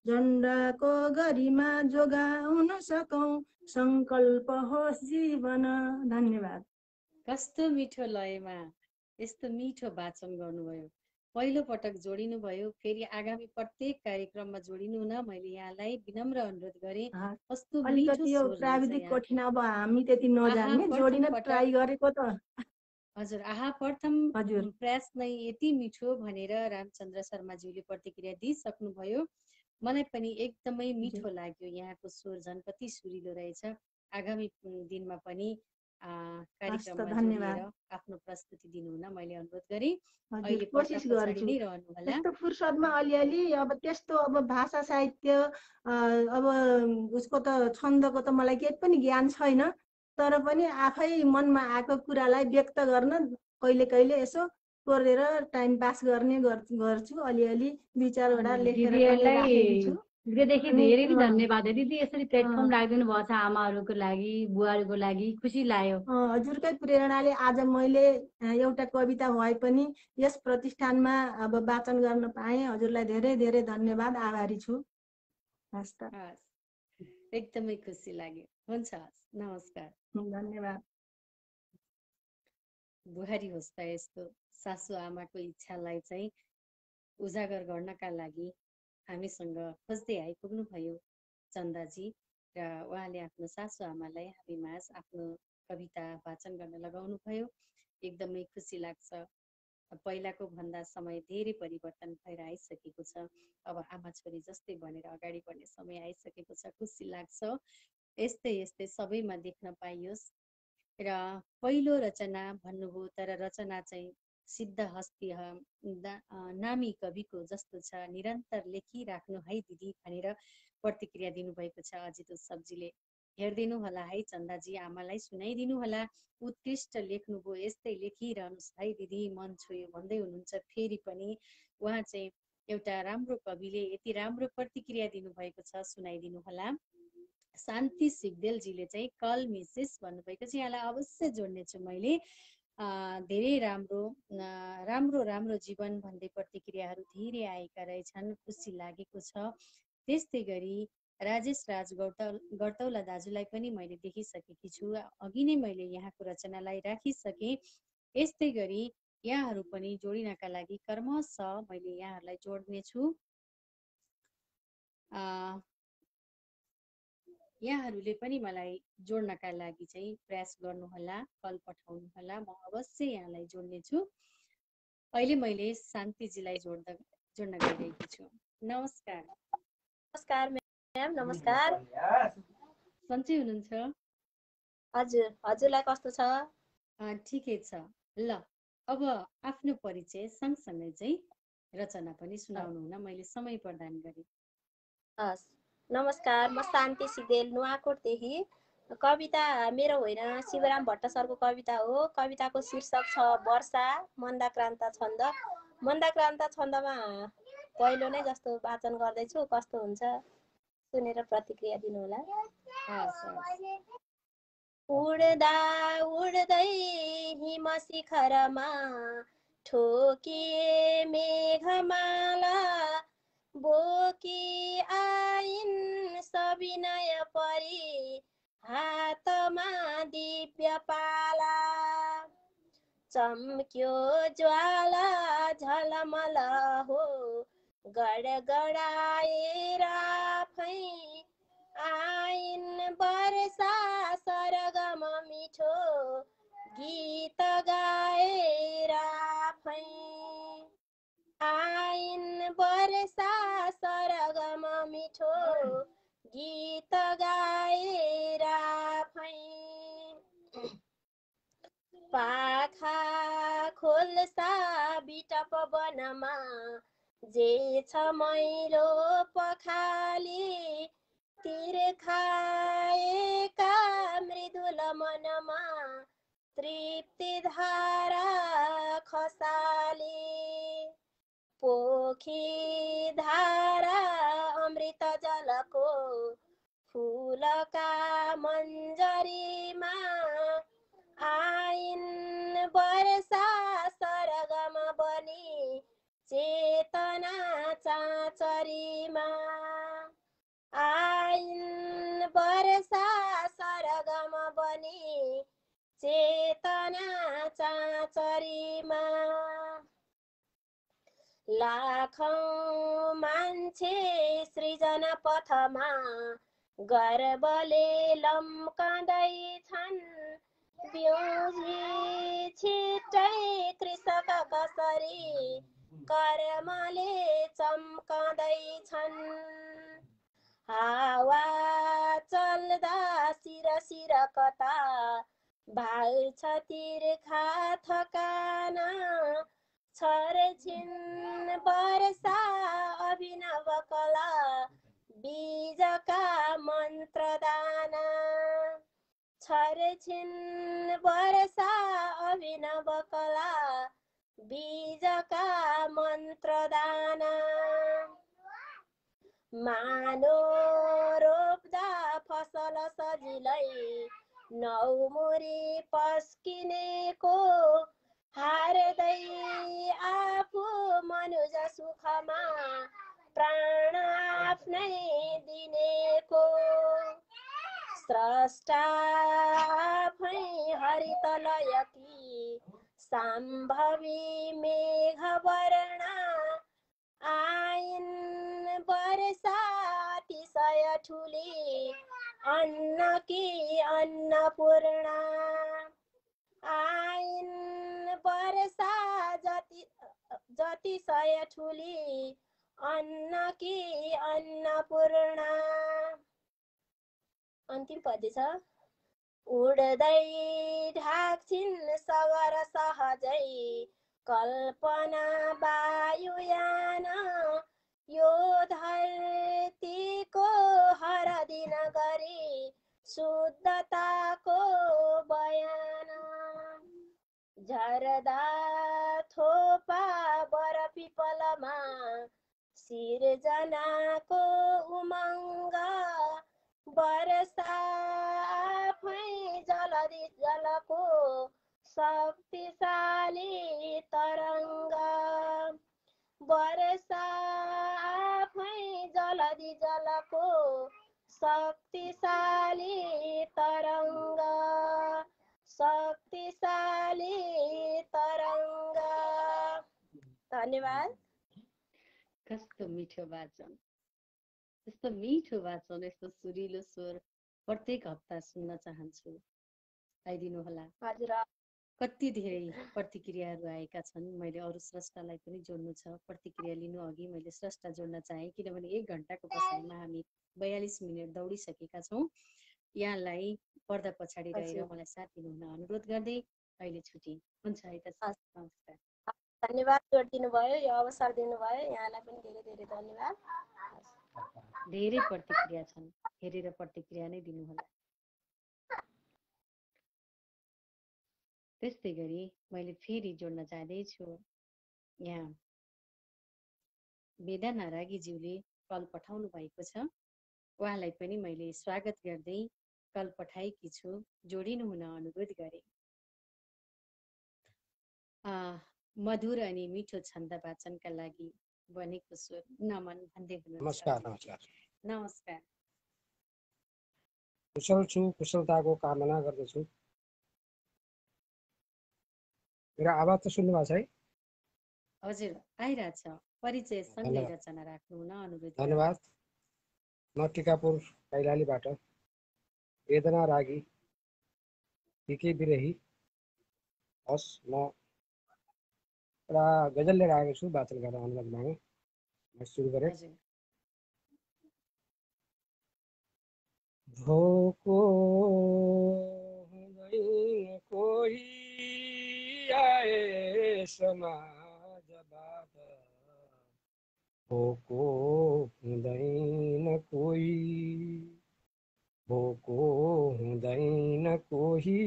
झन्डाको गरिमा जोगाउन सकौं संकल्प होस् जीवन धन्यवाद कस्तो मिठो लयमा यस्तो मिठो वाचन गर्नुभयो। पहिलो पटक जोडिनु भयो, फेरि आगामी प्रत्येक कार्यक्रममा जोडिनु हुन मैले यहाँलाई विनम्र अनुरोध गरेँ। कस्तो मिठो अलिकति यो स्वर प्राविधिक रहेछ कठिन अब हामी त्यति नजान्ने जोडिन ट्राई गरेको त हजुर। आहा, प्रथम हजुर प्रयास नै यति मिठो भनेर रामचन्द्र शर्माज्यूले प्रतिक्रिया दिइसक्नुभयो। मलाई पनि एकदमै मिठो लाग्यो। यहाँको स्वर झन् कति सुरिलो रहेछ। आगामी दिनमा पनि कार्यक्रममा जोडिएर आफ्नो प्रस्तुति दिनुहुन मैले अनुरोध गरेँ। अहिले कोसिस गर्छु। नै रहनु होला। त्यस्तो फुर्सदमा अलिअलि अब त्यस्तो अब भाषा साहित्य अब उसको त छन्दको त मलाई केही पनि ज्ञान छैन, तर पनि आफै मनमा आएको कुरालाई व्यक्त गर्न कहिले कहिले यसो कोरेर टाइम पास गर्ने गर्छु। अलिअलि दुई चारवटा लेखेर हृदयदेखि धेरै नै धन्यवाद दिदी। यसरी प्लेटफर्म राखिदिनु भएको छ आमाहरूको लागि, बुवाहरूको लागि खुसी लाग्यो। हजुरकै प्रेरणाले आज मैले एउटा कविता भए पनि यस प्रतिष्ठानमा अब वाचन गर्न पाएँ। हजुरलाई धेरै धेरै धन्यवाद, आभारी छु। हस् त, एकदमै खुसी लाग्यो। हुन्छ, नमस्कार, धन्यवाद। बुहारी होस् त यस्तो सासु आमाको इच्छालाई चाहिँ उजागर गर्नका लागि हामीसँग खोज्दै आइपुग्नु भयो चन्दाजी, र उहाँले आफ्नो सासु आमालाई हामीमाझ आफ्नो कविता वाचन गर्न लगाउनु भयो। एकदमै खुसी लाग्छ। पहिलाको भन्दा समय धेरै परिवर्तन भएर आइसकेको छ। अब आमा छोरी जस्तै भनेर अगाडि बढ्ने समय आइसकेको छ। खुसी लाग्छ। यस्तै यस्तै सबैमा देख्न पाइयोस्। र पहिलो रचना भन्नुभयो, तर रचना चाहिँ सिद्ध हस्ती नामी कविको जस्तो छ। निरन्तर लेखिराख्नु है दिदी भनेर प्रतिक्रिया दिनुभएको छ अजित उत्सवजीले। हेरिदिनु होला है चन्दाजी, आमालाई सुनाइदिनु होला। उत्कृष्ट लेख्नुभयो, यस्तै लेखिरहनुहोस् है दिदी, मन छोयो भन्दै हुनुहुन्छ। फेरि पनि उहाँ चाहिँ एउटा राम्रो कविले यति राम्रो प्रतिक्रिया दिनुभएको छ, सुनाइदिनु होला। शान्ति सिग्देलजीले चाहिँ कल मिसेस भन्नुभएको छ। यहाँलाई अवश्य जोड्नेछु मैले। धेरै राम्रो राम्रो राम्रो जीवन भन्दै प्रतिक्रियाहरू धेरै आएका रहेछन्, खुसी लागेको छ। त्यस्तै गरी राजेश राज गौतौला दाजुलाई पनि मैले देखिसकेकी छु। अघि नै मैले यहाँको रचनालाई राखिसकेँ। यस्तै गरी यहाँहरू पनि जोडिनका लागि क्रमशः मैले यहाँहरूलाई जोड्नेछु। यहाँहरूले पनि मलाई जोड्नका लागि चाहिँ प्रयास गर्नुहोला, कल पठाउनुहोला। म अवश्य यहाँलाई जोड्नेछु। अहिले मैले शान्तिजीलाई जोड्न गइरहेकी छु। नमस्कार। नमस्कार म्याम, नमस्कार। सन्चै हुनुहुन्छ? हजुर, हजुरलाई कस्तो छ? ठिकै छ। ल, अब आफ्नो परिचय सँगसँगै चाहिँ रचना पनि सुनाउनु हुन मैले समय प्रदान गरेँ। हस्, नमस्कार। म शान्ति सिग्देल, नुवाकोटदेखि। कविता मेरो होइन, शिवराम भट्ट सरको कविता हो। कविताको शीर्षक छ वर्षा, मन्दाक्रान्त छन्द। मन्दाक्रान्त छन्दमा पहिलो नै जस्तो वाचन गर्दैछु, कस्तो हुन्छ सुनेर प्रतिक्रिया दिनुहोला। उड्दा उड्दै हिम शिखरमा ठोकिए मेघमाला, बोकी आइन् सविनय परी हातमा दिव्य पाला। चम्क्यो ज्वाला झलमल हो गडगडाएर आफै आइन् वर्षा सरगम मिठो गीत गाएर आफै। गीत गाएर आफै पाखा खोल्सा बिटप वनमा जे छ मैलो पखाली तिर्खाएका मृदुल मनमा तृप्ति धारा खसाली पोखी धारा अमृत जलको फूलका मन्जरीमा आइन् वर्षा सरगम बनी चेतना चाँचरीमा आइन् वर्षा सरगम बनी चेतना चाँचरीमा लाखौं मान्छे सृजना पथमा गर्वले लम्काउँदैछन् बिउझी छिट्टै कृषक कसरी कर्मले चम्काउँदैछन् हावा चल्दा सिर सिर कता भाल्छ तिर्खा थकान छर्छिन् वर्षा अभिनव कला बीजका मन्त्रदान छर्छिन् वर्षा अभिनव कला बीजका मन्त्रदान मानो रोप्दा फसल सजिलै नौमुरी पस्किनेको हार्दै आफू मनुज सुखमा प्राण आफ्नै दिनेको स्रष्टा आफै हरितलयकी सम्भवी मेघवर्ण आइन् वर्षा अतिशय ठुली अन्नकी अन्नपूर्णा आइन् वर्षा जतिशय ठुली अन्नकी अन्नपूर्णा अन्तिम पद छ उड्दै ढाक्छिन् सगर सहजै कल्पना वायुयान यो धरतीको हर दिन गरी शुद्धताको बयान झर्दा थोपा बर पिपलमा सिर्जनाको उमङ्ग वर्षा आफै जलधि जलको शक्तिशाली तरङ्ग वर्षा आफै जलधि जलको शक्तिशाली तरङ्ग शक्तिशाली तरङ्ग धन्यवाद कस्तो मिठो वाचन यस्तो मिठो वाचन यस्तो सुरिलो स्वर प्रत्येक हप्ता सुन्न चाहन्छु आइदिनु होला हजुर कति धेरै प्रतिक्रियाहरू आएका छन् मैले अरू स्रष्टालाई पनि जोड्नु छ प्रतिक्रिया लिनु अघि मैले स्रष्टा जोड्न चाहेँ किनभने 1 घण्टाको पछाडिमा हामी 42 मिनट दौडिसकेका छौँ यहाँलाई पर्दा पछाडि रहेर मलाई साथ दिनुहुन अनुरोध गर्दै अहिले छुट्टी हुन्छ है त नमस्कार धन्यवाद जोड दिनुभयो यो अवसर दिनुभयो यहाँलाई पनि धेरै धेरै धन्यवाद धेरै प्रतिक्रिया छन् हेरेर प्रतिक्रिया नै दिनुहोला त्यस्तै गरी मैले फेरि जोड्न चाहदैछु यहाँ वेदना रागीज्यूले कल पठाउनु भएको छ उहाँलाई पनि मैले स्वागत गर्दै कल पठाएकी छु जोडिनु हुन अनुरोध गरे मधुर अनि मिठो छन्द वाचनका लागि बनेको स्वर नमन भन्दै हुनुहुन्छ नमस्कार नमस्कार नमस्कार कुशल छु कुशलताको कामना गर्दछु मेरो आवाज त सुन्नु भएको छ है हजुर आइरहेछ परिचय सँगै रचना राख्नु हुन अनुरोध धन्यवाद म टिकापुर कैलालीबाट वेदना रागी के बिरही हस् म एउटा गजल लिएर आएको छु वाचन गर्न अनुरोध मागे म सुरु गरेँ भोको हुँदैन कोही आए समाजवाद, भोको हुँदैन कोही, भोको हुँदैन कोही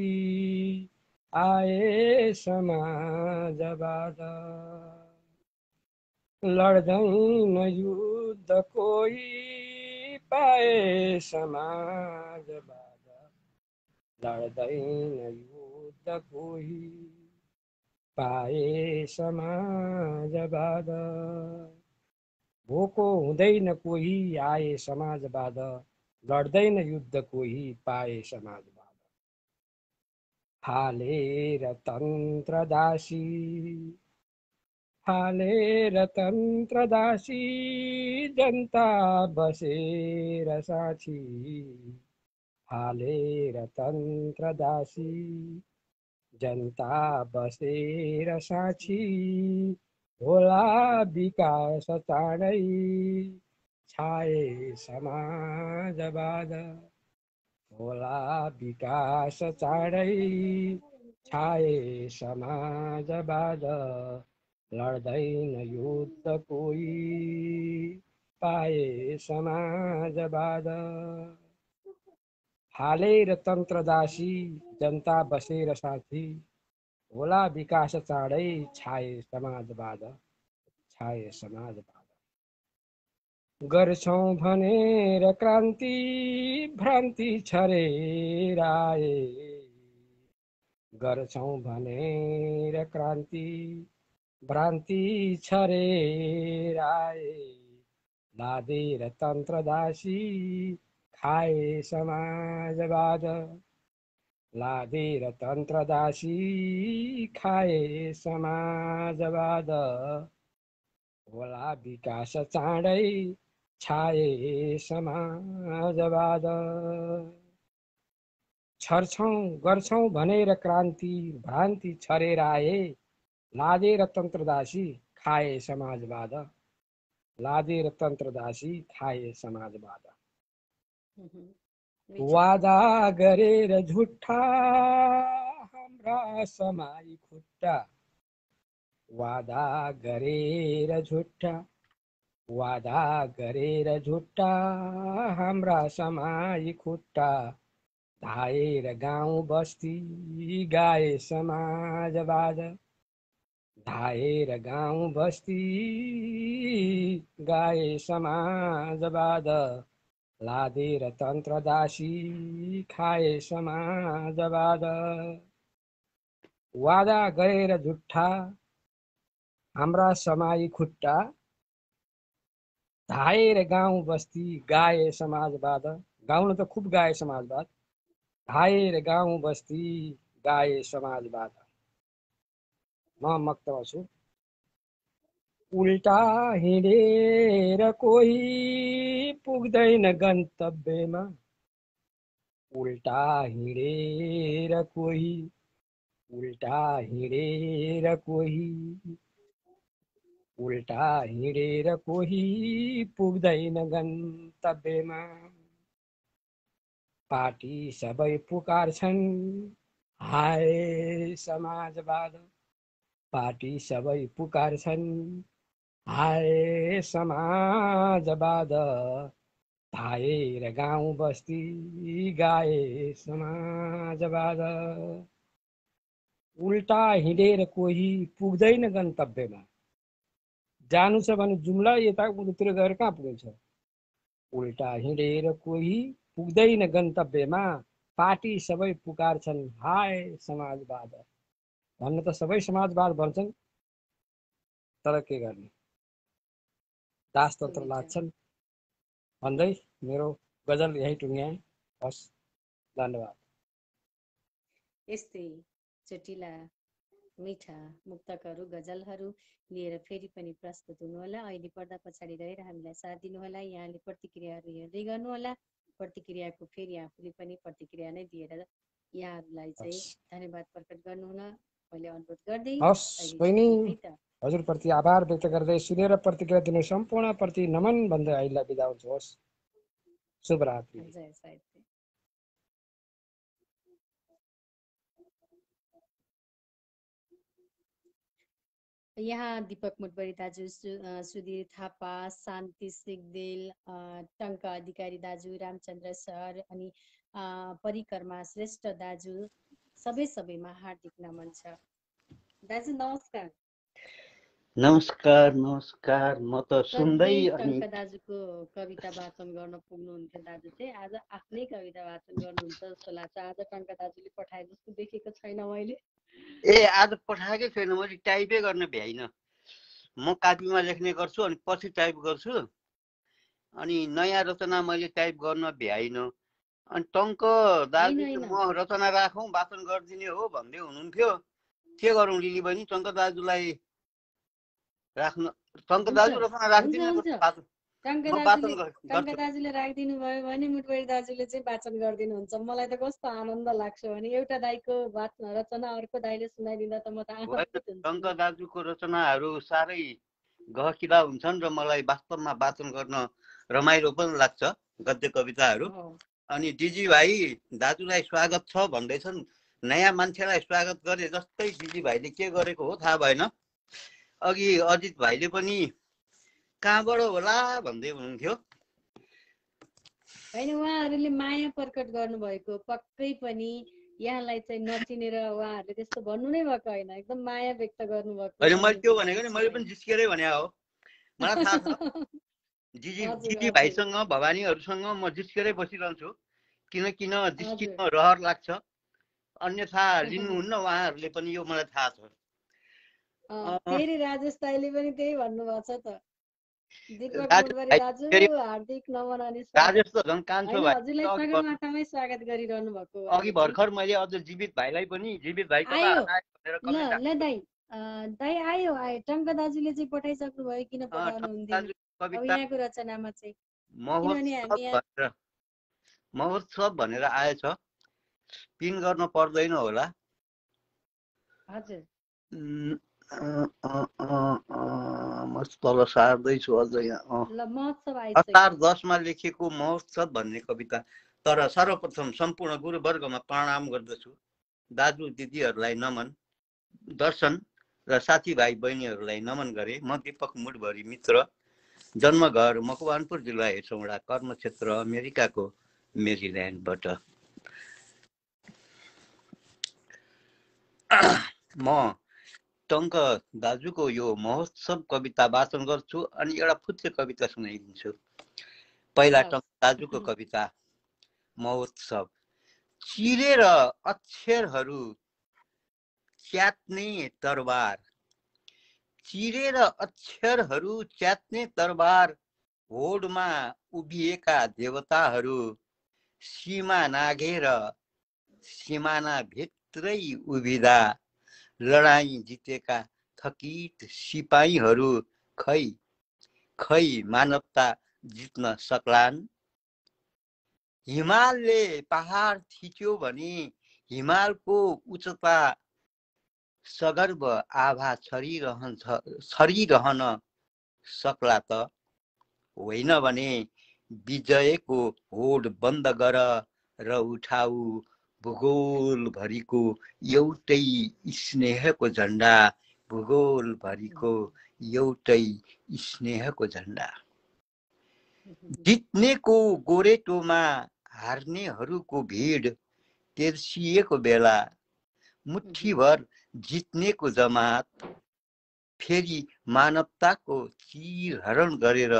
आए समाजवाद, लड्दैन युद्ध कोही पाए समाजवाद, लड्दैन युद्ध कोही पाए समाजवाद, भोको हुँदैन कोही आए समाजवाद, लड्दैन युद्ध कोही पाए समाजवाद, हालेर तन्त्र दासी, हालेर तन्त्र दासी जनता बसेर साथी, हालेर तन्त्र दासी जनता बसेर साक्षी, होला विकास चाँडै छाए समाजवाद, होला विकास चाँडै छाए समाजवाद, लड्दैन युद्ध कोही पाए समाजवाद, हालेर तन्त्रदासी जनता बसेर साथी, होला विकास चाँडै छाए समाजवाद, छाए समाजवाद, गर्छौं भनेर क्रान्ति भ्रान्ति छरेर आए, गर्छौं भनेर क्रान्ति भ्रान्ति छरेर आए, लादेर तन्त्रदासी खाए समाजवाद, लादेर तन्त्रदासी खाए समाजवाद, होला विकास चाँडै छाए समाजवाद, छर्छौं गर्छौं भनेर क्रान्ति भ्रान्ति छरेर आए, लादेर तन्त्रदासी खाए समाजवाद, लादेर तन्त्रदासी खाए समाजवाद, वादा गरेर झुट्टा हाम्रा समाई खुट्टा, वादा गरेर झुट्टा, वादा गरेर झुट्टा हाम्रा समाई खुट्टा, धाएर गाउँ बस्ती गाए समाजवाद, धाएर गाउँ बस्ती गाए समाजवाद, लादेर तन्त्रदासी खाए समाजवाद, वादा गरेर झुट्टा हाम्रा समाई खुट्टा, धाएर गाउँ बस्ती गाए समाजवाद, गाउन त खुब गाए समाजवाद, धाएर गाउँ बस्ती गाए समाजवाद, म मक्तमा छु, उल्टा हिँडेर कोही पुग्दैन गन्तव्यमा, उल्टा हिँडेर कोही, उल्टा हिँडेर कोही, उल्टा हिँडेर कोही पुग्दैन गन्तव्यमा, पार्टी सबै पुकार्छन् हाय समाजवाद, पार्टी सबै पुकार्छन् हाय समाजवाद, धाएर गाउँ बस्ती गाए समाजवाद, उल्टा हिँडेर कोही पुग्दैन गन्तव्यमा, जानु छ भने जुम्ला यता उतातिर गएर कहाँ पुगिन्छ, उल्टा हिँडेर कोही पुग्दैन गन्तव्यमा, पार्टी सबै पुकार्छन् हाय समाजवाद, भन्न त सबै समाजवाद भन्छन् तर के गर्ने, दासतन्त्र लाग्छन् भन्दै मेरो गजल यही टुङ्ग्याए। हस्, धन्यवाद। यस्तै चटिला मिठा मुक्तकहरू गजलहरू लिएर फेरि पनि प्रस्तुत हुनुहोला। अहिले पर्दा पछाडि रहेर हामीलाई साथ दिनुहोला। यहाँले प्रतिक्रियाहरू हेर्दै गर्नुहोला। प्रतिक्रियाको फेरि आफूले पनि प्रतिक्रिया नै दिएर यहाँहरूलाई चाहिँ धन्यवाद प्रकट गर्नुहुन मैले अनुरोध गर्दै हजुरप्रति आभार व्यक्त गर्दै सुनेर प्रतिक्रिया दिनु सम्पूर्णप्रति नमन भन्दै अहिले बिदा हुन्छु। होस्, शुभरात्रि। जय साहित्य। यहाँ दिपक मुटबरी दाजु, सुधीर थापा, शान्ति सिगदेल, टङ्क अधिकारी दाजु, रामचन्द्र सर अनि परिक्रमा श्रेष्ठ दाजु सबैमा हार्दिक नमन छ। दाजु नमस्कार। नमस्कार नमस्कार। म त सुन्दै टङ्क दाजुको कविता वाचन गर्न पुग्नुहुन्थ्यो दाजु चाहिँ आज आफ्नै कविता वाचन गर्नुहुन्छ जस्तो लाग्छ। आज टङ्क दाजुले पठाए जस्तो देखेको छैन मैले। आज पठाएकै छैन, मैले टाइपै गर्न भ्याइन। म कापीमा लेख्ने गर्छु अनि पछि टाइप गर्छु, अनि नयाँ रचना मैले टाइप गर्न भ्याइन। अनि टङ्क दाजुले म रचना राखौँ वाचन गरिदिने हो भन्दै हुनुहुन्थ्यो। के गरौँ लिली बहिनी, टङ्क दाजुलाई राख्न, टङ्क दाजु रचना राखिदिनु। टङ्क दाजुले राखिदिनु भयो भने मुटबरी दाजुले चाहिँ वाचन गरिदिनुहुन्छ। मलाई त कस्तो आनन्द लाग्छ भने एउटा दाइको रचना अर्को दाइले सुनाइदिँदा त म त आनन्दित हुन्छु। टङ्क दाजुको रचनाहरू साह्रै गहकिला हुन्छन् र मलाई वास्तवमा वाचन गर्न रमाइलो पनि लाग्छ गद्य कविताहरू। अनि डिजी भाइ दाजुलाई स्वागत छ भन्दैछन्। नयाँ मान्छेलाई स्वागत गरे जस्तै डिजी भाइले के गरेको हो थाहा भएन। अघि अजित भाइले पनि कहाँबाट होला भन्दै हुनुहुन्थ्यो। होइन, उहाँहरूले माया प्रकट गर्नुभएको पक्कै पनि यहाँलाई चाहिँ नचिनेर उहाँहरूले त्यस्तो भन्नु नै भएको होइन, एकदम माया व्यक्त गर्नुभएको। होइन, मैले त्यो भनेको नि, मैले पनि जिस्केरै भने हो, मलाई थाहा छ। दिदी भाइसँग भवानीहरूसँग म जिस्केरै बसिरहन्छु, किन जिस्किन रहर लाग्छ, अन्यथा लिनुहुन्न उहाँहरूले पनि, यो मलाई थाहा छ। फेरि राजेश दाइले पनि त्यही भन्नुभएको छ त। दिपक मुटबरी दाजु हार्दिक नमन अनि राजेश त झन् कान्छो भाइ, हजुरलाई सगरमाथामै स्वागत गरिरहनु भएको। अघि भर्खर मैले अझ जीवित भाइलाई पनि, जीवित भाइ कता भनेर कमेन्ट ल दाइ आयो टङ्क दाजुले चाहिँ पठाइसक्नु भयो, किन पठाउनु हुँदैन यहाँको रचनामा चाहिँ, किनभने महोत्सव भनेर आएछ, पिन गर्न पर्दैन होला। हजुर म तल सार्दैछु अझ यहाँ। असार 10 मा लेखेको महोत्सव भन्ने कविता। तर सर्वप्रथम सम्पूर्ण गुरुवर्गमा प्रणाम गर्दछु। दाजु दिदीहरूलाई नमन, दर्शन र साथीभाइ बहिनीहरूलाई नमन गरे। म दिपक मुटबरी मित्र, जन्मघर मकवानपुर जिल्ला हेटौँडा, कर्मक्षेत्र अमेरिकाको मेरील्यान्डबाट। म टङ्क दाजुको यो महोत्सव कविता वाचन गर्छु अनि एउटा फुच्चे कविता सुनाइदिन्छु। पहिला टङ्क दाजुको कविता महोत्सव। चिरेर अक्षरहरू च्यात्ने तरबार, चिरेर अक्षरहरू च्यात्ने तरबार, होडमा उभिएका देवताहरू सीमा नाघेर सिमाना भित्रै उभिँदा, लडाईँ जितेका थकित सिपाहीहरू खै मानवता जित्न सक्लान्। हिमालले पहाड थिच्यो भने हिमालको उच्चता सगर्व आभा छरिरहन सक्ला त, होइन भने विजयको होड बन्द गर र उठाऊ भूगोलभरिको एउटै स्नेहको झन्डा, भूगोलभरिको एउटै स्नेहको झन्डा। जित्नेको गोरेटोमा हार्नेहरूको भिड तेर्सिएको बेला, मुठ्ठीभर जित्नेको जमात फेरि मानवताको चिरहरण गरेर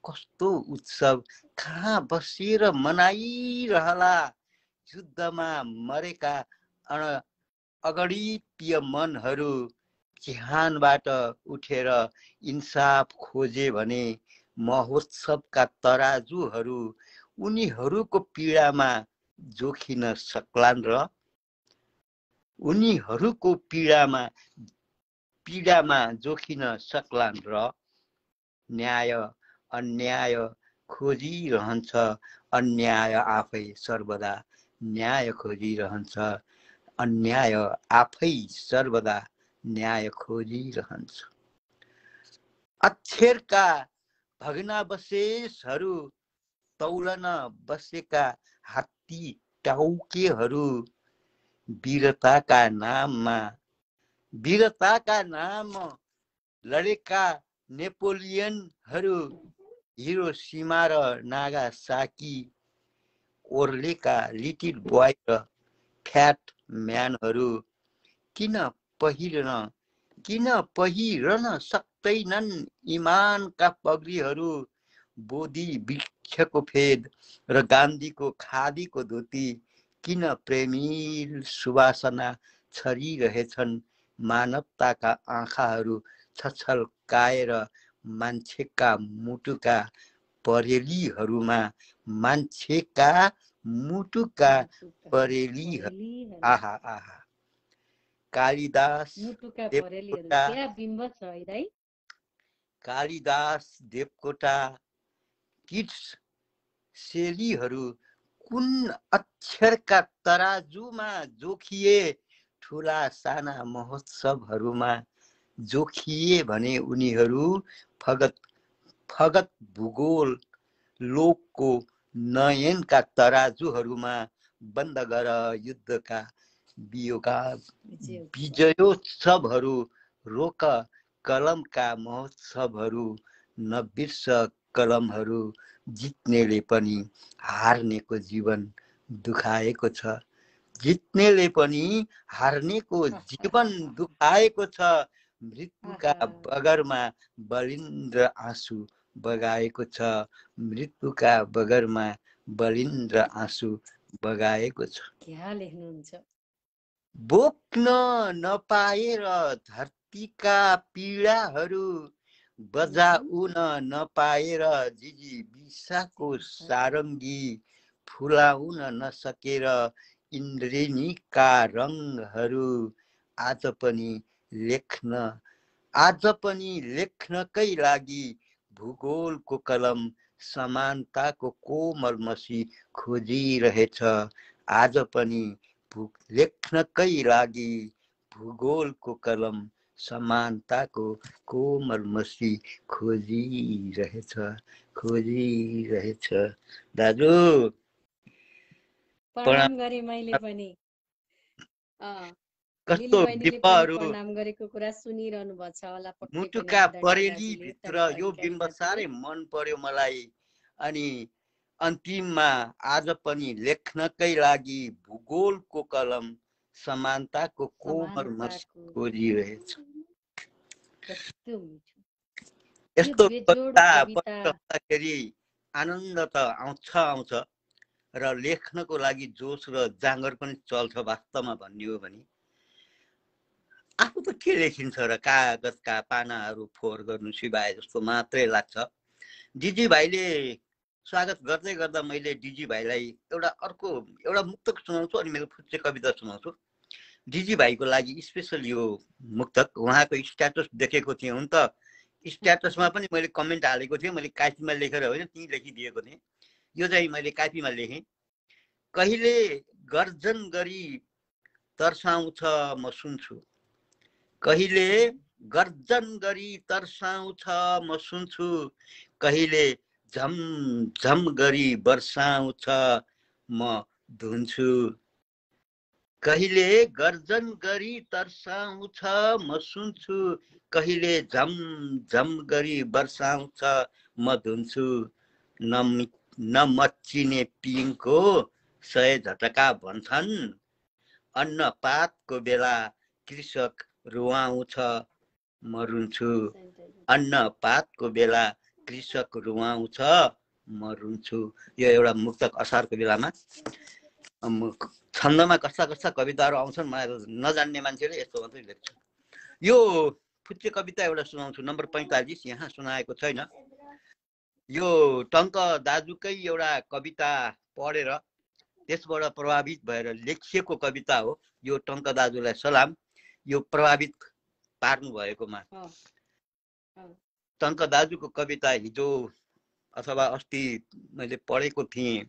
कस्तो उत्सव कहाँ बसेर मनाइरहला। युद्धमा मरेका अगणितीय मनहरू चिहानबाट उठेर इन्साफ खोजे भने महोत्सवका तराजुहरू उनीहरूको पीडामा जोखिन सक्लान् र, उनीहरूको पीडामा जोखिन सक्लान् र। न्याय अन्याय खोजिरहन्छ, अन्याय आफै सर्वदा न्याय खोजिरहन्छ, अन्याय आफै सर्वदा न्याय खोजिरहन्छ। अक्षरका भग्नावशेषहरू तौलन बसेका हात्ती टाउकेहरू वीरताका नाम लडेका नेपोलियनहरू हिरोसिमा र नागासाकी ओर्लेका लिटिल बोय र फ्याट म्यानहरू किन पहिरन सक्दैनन् इमानका पगडीहरू, बोधी वृक्षको फेद र गान्धीको खादीको धोती? किन प्रेमिल सुवासना छरिरहेछन् मानवताका आँखाहरू छछल्काएर मान्छेका मुटुका परेलीहरूमा? मान्छेका मुटुका परेलीहरू आहा आहा। कालिदास देवकोटा किड्स शैलीहरू कुन अक्षरका तराजुमा जोखिए? ठुला साना महोत्सवहरूमा जोखिए भने उनीहरू फगत भूगोल लोकको नयनका तराजुहरूमा। बन्द गर युद्धका विजयोत्सवहरू, रोक कलमका महोत्सवहरू, नबिर्स कलमहरू। जित्नेले पनि हार्नेको जीवन दुखाएको छ, जित्नेले पनि हार्नेको जीवन दुखाएको छ। मृत्युका बगरमा बलिन्द्र आँसु बगाएको छ, मृत्युका बगरमा बलिन्द्र आँसु बगाएको छ। क्या लेख्नुहुन्छ? बोक्न नपाएर धरतीका पीडाहरू, बजाउन नपाएर जिजीविसाको सारङ्गी, फुलाउन नसकेर इन्द्रेणीका रङहरू। आज पनि लेख्नकै लागि भूगोलको कलम समानताको कोमल मसी खोजिरहेछ। आज पनि लेख्नकै लागि भूगोलको कलम समानताको कोमल मसी खोजिरहेछ। दाजु प्रणाम गरे मैले पनि। कस्तो बिम्बहरू प्रणाम गरेको कुरा सुनिरहनु भएको छ होला। मुटुका परेली भित्र यो बिम्ब साह्रै मन पर्यो मलाई। अनि अन्तिममा आज पनि लेख्नकै लागि भूगोलको कलम समानताको कोमल मसी खोजिरहेछ। यस्तो पढ्दाखेरि आनन्द त आउँछ र लेख्नको लागि जोस र जाँगर पनि चल्छ वास्तवमा भन्ने हो भने। आफू त के लेखिन्छ र, कागजका पानाहरू फोहोर गर्नु सिवाय जस्तो मात्रै लाग्छ। डिजी भाइले स्वागत गर्दै गर्दा मैले डिजी भाइलाई एउटा मुक्तक सुनाउँछु अनि मेरो फुच्चे कविता सुनाउँछु। डिजी भाइको लागि स्पेसल यो मुक्तक। उहाँको स्ट्याटस देखेको थिएँ, हुन त स्ट्याटसमा पनि मैले कमेन्ट हालेको थिएँ, मैले कापीमा लेखेर होइन त्यहीँ लेखिदिएको थिएँ। यो चाहिँ मैले कापीमा लेखेँ। कहिले गर्जन गरी तर्साउँछ म सुन्छु, कहिले गर्जन गरी तर्साउँछ म सुन्छु, कहिले झम गरी वर्षाउँछ म धुन्छु, कहिले गर्जन गरी तर्साउँछ म सुन्छु, कहिले झम गरी वर्षाउँछ म धुन्छु। नमच्चिने पिङको 100 झटका भन्छन्, अन्नपातको बेला कृषक रुवाउँछ म रुन्छु, अन्नपातको बेला कृषक रुवाउँछ म रुन्छु। यो एउटा मुक्तक असारको बेलामा। छन्दमा कस्ता कविताहरू आउँछन् मलाई नजान्ने मान्छेले यस्तो मात्रै लेख्छ। यो फुच्चे कविता एउटा सुनाउँछु, नम्बर 45, यहाँ सुनाएको छैन। यो टङ्क दाजुकै एउटा कविता पढेर त्यसबाट प्रभावित भएर लेखिएको कविता हो। यो टङ्क दाजुलाई सलाम, यो प्रभावित पार्नु भएकोमा। टङ्क दाजुको कविता हिजो अथवा अस्ति मैले पढेको थिएँ,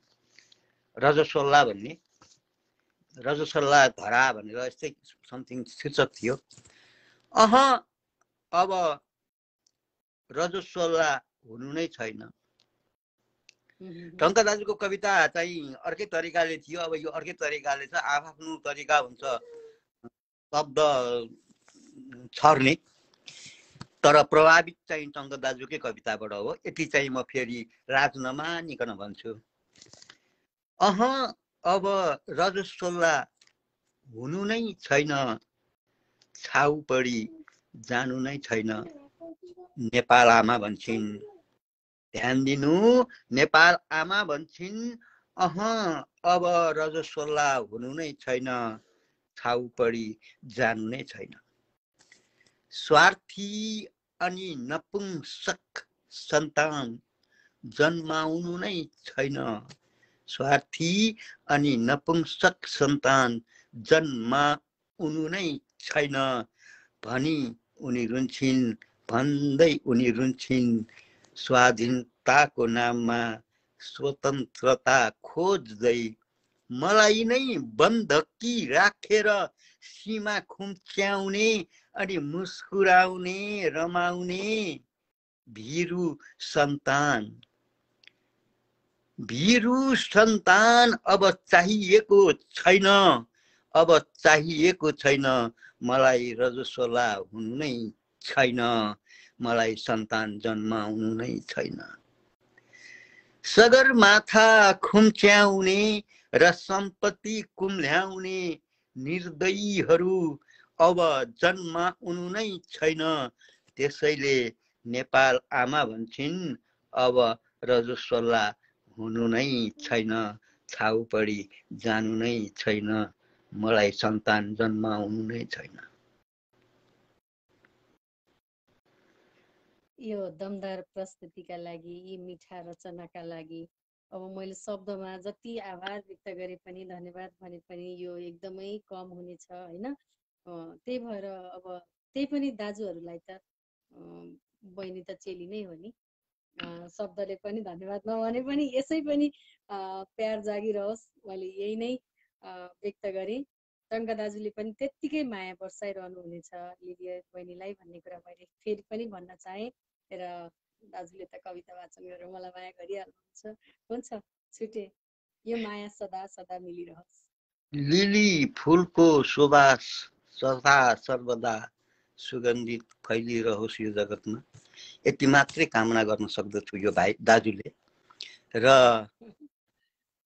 रजसोल्ला भन्ने, रजसोल्ला धरा भनेर यस्तै समथिङ शीर्षक थियो। अब रजसोल्ला हुनु नै छैन। टङ्क दाजुको कविता चाहिँ अर्कै तरिकाले थियो, अब यो अर्कै तरिकाले छ। आफ्नो तरिका हुन्छ शब्द छर्ने। तर प्रभावित चाहिँ टङ्क दाजुकै कविताबाट हो। यति चाहिँ म फेरि राज नमानिकन भन्छु। अब रजस्वला हुनु नै छैन, छाउ पढी जानु नै छैन, नेपाल आमा भन्छन्। ध्यान दिनु, नेपाल आमा भन्छन्। अब रजस्वला हुनु नै छैन, छाउ पढी जानु नै छैन। स्वार्थी अनि नपुंसक सन्तान जन्माउनु नै छैन, स्वार्थी अनि नपुंसक सन्तान जन्माउनु नै छैन भनी उनी रुन्छिन्, भन्दै उनी रुन्छिन्। स्वाधीनताको नाममा स्वतन्त्रता खोज्दै मलाई नै बन्धकी राखेर सीमा खुम्च्याउने अनि मुस्कुराउने रमाउने भिरू सन्तान अब चाहिएको छैन, अब चाहिएको छैन। मलाई रजस्वला हुनु नै छैन, मलाई सन्तान जन्माउनु नै छैन। सगरमाथा खुम्च्याउने र सम्पत्ति कुम्ल्याउने निर्दयीहरू अब जन्माउनु नै छैन। त्यसैले नेपाल आमा भन्छन्, अब रजस्वला हुनु नै छैन, छाउ पढी जानु नै छैन, मलाई सन्तान जन्माउनु नै छैन। यो दमदार प्रस्तुतिका लागि, यी मिठा रचनाका लागि अब मैले शब्दमा जति आभार व्यक्त गरे पनि, धन्यवाद भने पनि यो एकदमै कम हुनेछ होइन। त्यही भएर अब त्यही पनि दाजुहरूलाई त बहिनी त चेली नै हो नि, शब्दले पनि धन्यवाद नभने पनि यसै पनि प्यार जागिरहोस्, मैले यही नै व्यक्त गरेँ। टङ्का दाजुले पनि त्यत्तिकै माया बर्साइरहनु हुनेछ लिलिया बहिनीलाई भन्ने कुरा मैले फेरि पनि भन्न चाहेँ। र दाजुले त कविता वाचन गरेर मलाई माया गरिहाल्नुहुन्छ। हुन्छ, छुटे। यो माया सदा सदा मिलिरहोस्। लिली फुलको सुवास सदा सर्वदा सुगन्धित फैलिरहोस् यो जगतमा, यति मात्रै कामना गर्न सक्दछु यो भाइ दाजुले। र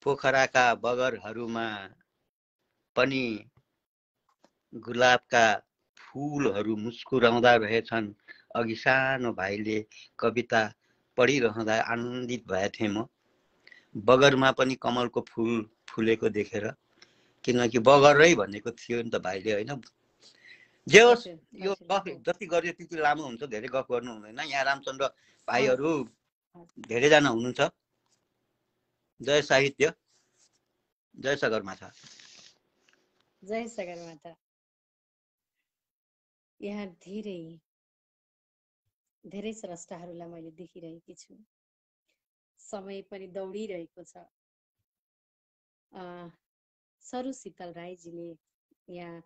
पोखराका बगरहरूमा पनि गुलाबका फुलहरू मुस्कुराउँदा रहेछन्। अघि सानो भाइले कविता पढिरहँदा आनन्दित भएको थिएँ म। बगरमा पनि कमलको फुल फुलेको देखेर, किनकि बगरै भनेको थियो नि त भाइले होइन। जे होस्, यो गफ जति गर्यो त्यति लामो हुन्छ, धेरै गफ गर्नु हुँदैन। यहाँ रामचन्द्र भाइहरू धेरैजना हुनुहुन्छ। जय साहित्य, जय सगरमाथा। जय सगरमाथा। यहाँ धेरै स्रष्टाहरूलाई मैले देखिरहेकी छु। समय पनि दौडिरहेको छ। सरू शीतल राईजीले यहाँ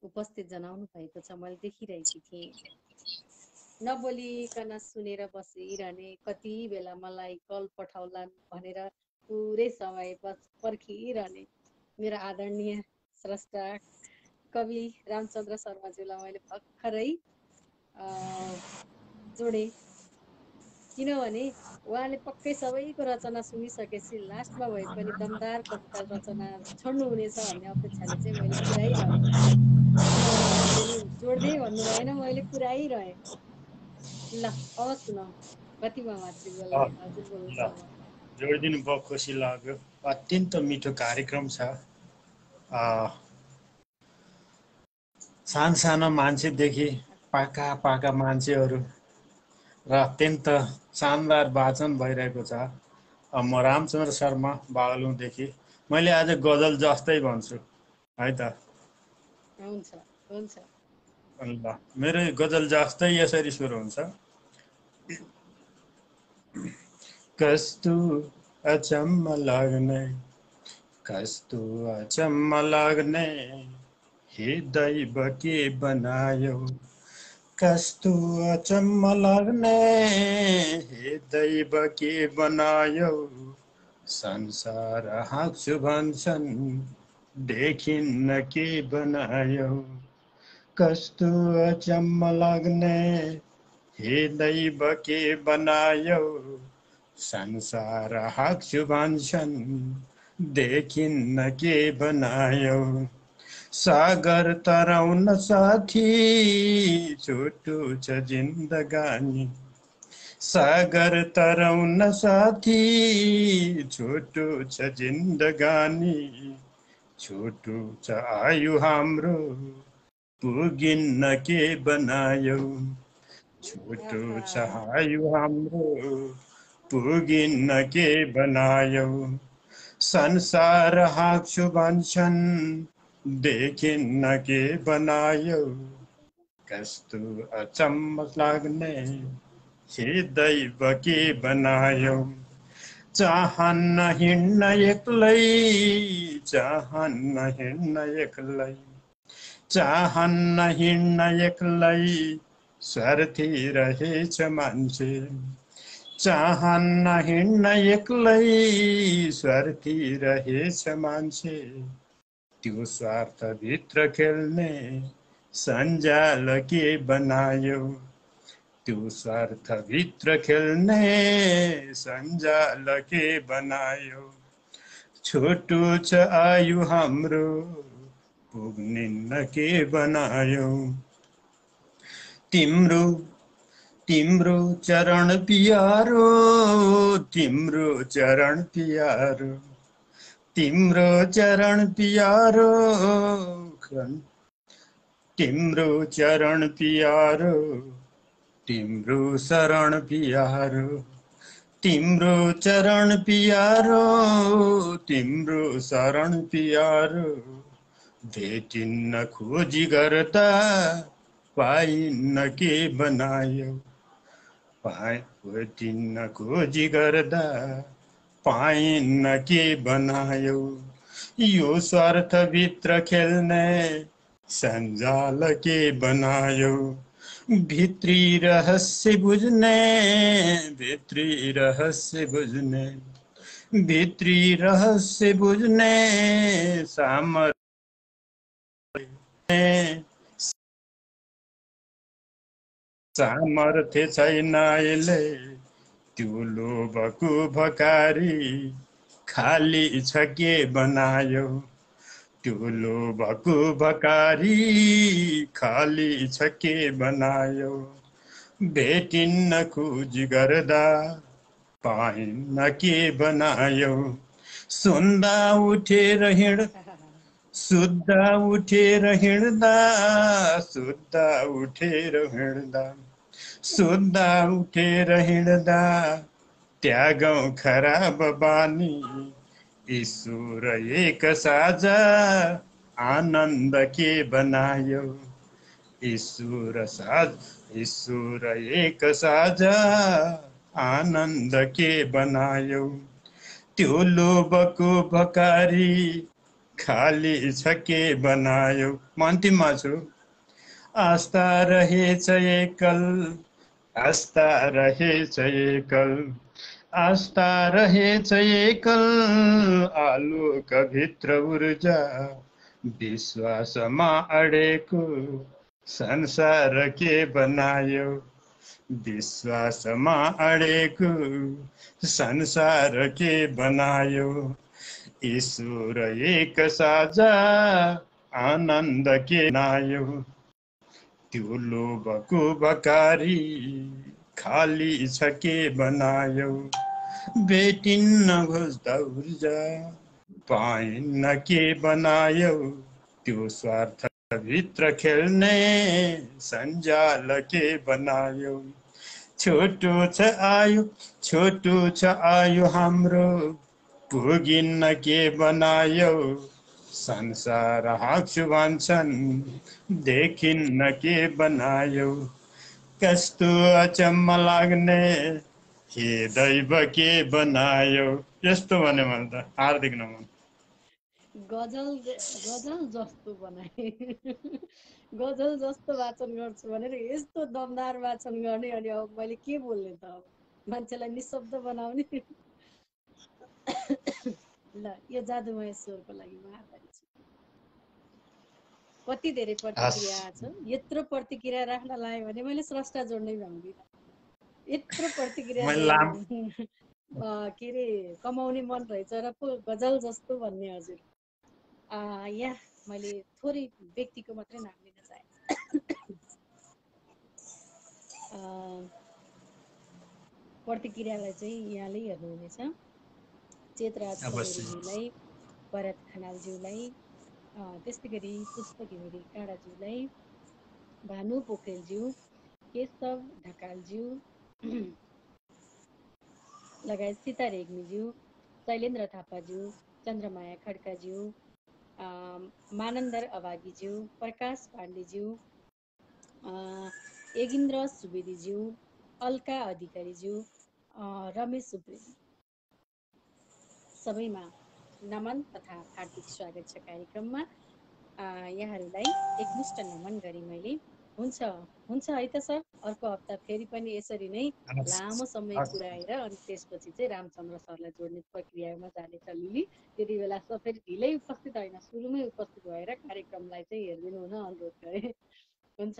उपस्थित जनाउनु भएको छ, मैले देखिरहेकी थिएँ। नबोलिकन सुनेर बसिरहने, कति बेला मलाई कल पठाउलान् भनेर पुरै समय पर्खिरहने मेरो आदरणीय स्रष्टा कवि रामचन्द्र शर्माज्यूलाई मैले भर्खरै जोडे, किनभने उहाँले पक्कै सबैको रचना सुनिसकेपछि लास्टमा भए पनि दमदार कविता रचना छोड्नुहुनेछ भन्ने अपेक्षाले चाहिँ मैले कुराइरहेँ। जोड्दै भन्नु भएन, मैले कुराइरहेँ। ल अब सुनाऊ, कतिमा मात्रै बोल्ने? हजुर बोल्नुहोस्। जोडिदिनु भयो, खुसी लाग्यो। अत्यन्त मिठो कार्यक्रम छ। सानो मान्छेदेखि पाका मान्छेहरू र अत्यन्त शानदार वाचन भइरहेको छ। म रामचन्द्र शर्मा बागलुङदेखि, मैले आज गजल जस्तै भन्छु है त। हुन्छ हुन्छ। ल, मेरो गजल जस्तै यसरी सुरु हुन्छ। कस्तो अचम्म लाग्ने, कस्तो अचम्म लाग्ने, हे दैव के बनायो, कस्तो अचम्म लाग्ने, हे दैव के बनायो, संसार हाँक्छु भन्छन् देखिन्न के बनायो, कस्तो अचम्म लाग्ने हे दैव के बनायो संसार हाँक्छु भन्छन् देखिन्न के बनायो सागर तराउन साथी छोटो छ जिन्दगानी सागर तराउन साथी छोटो छ जिन्दगानी छोटो छ आयु हाम्रो पुगिन्न के बनायो छोटो छ आयु हाम्रो पुगिन्न के बनायो संसार हाँक्छु भन्छन् देखिन्न के बनायो कस्तो अचम्म लाग्ने हे दैव के बनायो चाहन्न हिँड्न एक्लै चाहन्न हिँड्न एक्लै चाहन्न हिँड्न एक्लै स्वार्थी रहेछ मान्छे चाहन्न हिँड्न एक्लै स्वार्थी रहेछ मान्छे त्यो स्वार्थभित्र खेल्ने सञ्जाल के बनायो त्यो स्वार्थभित्र खेल्ने सञ्जाल के बनायो छोटो छ आयु हाम्रो पुग्निन्न के बनायो तिम्रो तिम्रो चरण पियारो तिम्रो चरण पियारो तिम्रो चरण पियारो तिम्रो चरण पियारो तिम्रो शरण पियारो तिम्रो चरण पियारो तिम्रो शरण पियारो भेटिन्न खोजी गर्दा पाइन्न के बनायो भेटिन्न खोजी गर्दा पाइन्न के बनायो यो स्वार्थभित्र खेल्ने सञ्जाल के बनायो भित्री रहस्य बुझ्ने भित्री रहस्य बुझ्ने भित्री रहस्य बुझ्ने सामर्थ्य सामर्थ्य छैन अहिले त्यो लोभको भकारी खाली छ के बनायो त्यो लोभको भकारी खाली छ के बनायो भेटिन्न खोजी गर्दा पाइन्न के बनायो सुन्दा उठेर हिँड शुद्ध उठेर हिँड्दा शुद्ध उठेर हिँड्दा शुद्ध उठेर हिँड्दा त्यागौं खराब बानी ईश्वर एक साझा आनन्द के बनायो ईश्वर एक साझा आनन्द के बनायो त्यो लोभको भकारी खाली छ के बनायो म अन्तिममा छु आस्था रहेछ एकल आस्था रहेछ एकल आस्था रहेछ एकल आलोकभित्र ऊर्जा विश्वासमा अडेको संसार के बनायो विश्वासमा अडेको संसार के बनायो ईश्वर एक साझा आनन्द के बनायो त्यो लोभको भकारी खाली छ के बनायो भेटिन्न खोज्दा ऊर्जा पाइन्न के बनायो त्यो स्वार्थभित्र खेल्ने सञ्जाल के बनायो छोटो छ आयु हाम्रो पुगिन्न के बनायो संसार हाँक्छु भन्छन् देखिन्न के बनायो कस्तो अचम्म लाग्ने हे दैव के बनायो यस्तो भने मैले त हार्दिक नमन गजल जस्तो बनाए गजल जस्तो वाचन गर्छु भनेर यस्तो दमदार वाचन गर्ने अनि अब मैले के बोल्ने त मान्छेलाई निशब्द बनाउने ल यो जादुमय स्वरको लागि म आभारी छु कति धेरै प्रतिक्रिया छ। यत्रो प्रतिक्रिया राख्न लाग्यो भने मैले स्रष्टा जोड्नै भ्याउँदिनँ। यत्रो प्रतिक्रिया के अरे कमाउने मन रहेछ र पो गजल जस्तो भन्ने हजुर। यहाँ मैले थोरै व्यक्तिको मात्रै नाम लिन चाहे। प्रतिक्रियालाई चाहिँ यहाँले हेर्नुहुनेछ। चेतराज खरेलज्यूलाई, भरत खनालज्यूलाई, त्यस्तै गरी पुष्प घिमिरे काँडाज्यूलाई, भानु पोखरेलज्यू, केशव ढकालज्यू लगायत सीता रेग्मीज्यू, शैलेन्द्र थापाज्यू, चन्द्रमाया खड्काज्यू, मानन्दर अभागीज्यू, प्रकाश पाण्डेज्यू, एगिन्द्र सुवेदीज्यू, अल्का अधिकारीज्यू, रमेश सुब्रेजी, सबैमा नमन तथा हार्दिक स्वागत छ कार्यक्रममा। यहाँहरूलाई एकमुष्ट नमन गरी मैले हुन्छ है त सर, अर्को हप्ता फेरि पनि यसरी नै लामो समय पुऱ्याएर अनि त्यसपछि चाहिँ रामचन्द्र सरलाई जोड्ने प्रक्रियामा जानेछ लिली। त्यति बेला फेरि ढिलै उपस्थित होइन, सुरुमै उपस्थित भएर कार्यक्रमलाई चाहिँ हेरिदिनु हुन अनुरोध गरेँ। हुन्छ,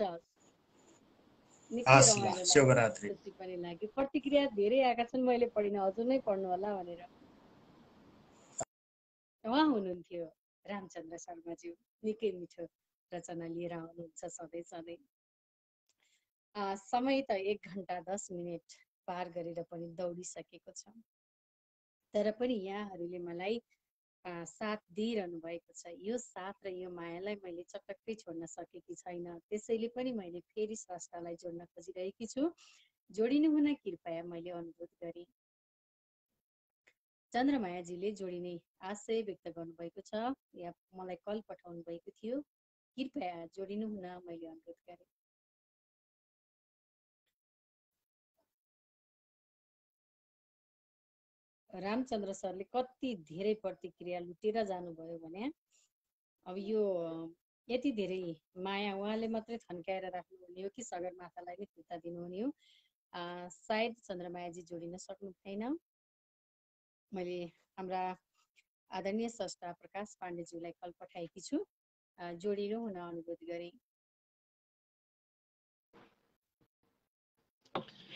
निकै रमाइलो लाग्यो, खुसी पनि लाग्यो। प्रतिक्रिया धेरै आएका छन्, मैले पढिनँ, हजुर नै पढ्नु होला भनेर। उहाँ हुनुहुन्थ्यो रामचन्द्र शर्माज्यू, निकै मिठो रचना लिएर आउनुहुन्छ सधैँ सधैँ। समय त 1 घण्टा 10 मिनट पार गरेर पनि दौडिसकेको छ, तर पनि यहाँहरूले मलाई साथ दिइरहनु भएको छ। यो साथ र यो मायालाई मैले चटक्कै छोड्न सकेकी छैन। त्यसैले पनि मैले फेरि स्रष्टालाई जोड्न खोजिरहेकी छु। जोडिनु हुन कृपया मैले अनुरोध गरेँ। चन्द्रमायाजीले जोडिने आशय व्यक्त गर्नुभएको छ, या मलाई कल पठाउनु भएको थियो। कृपया जोडिनु हुन मैले अनुरोध गरेँ। रामचन्द्र सरले कति धेरै प्रतिक्रिया लुटेर जानुभयो भने अब यो यति धेरै माया उहाँले मात्रै थन्काएर राख्नुहुने हो कि सगरमाथालाई नै फिर्ता दिनुहुने हो। सायद चन्द्रमायाजी जोडिन सक्नु भएन। मैले हाम्रा आदरणीय स्रष्टा प्रकाश पाण्डेज्यूलाई कल पठाएकी छु, जोडिनु हुन अनुरोध गरेँ।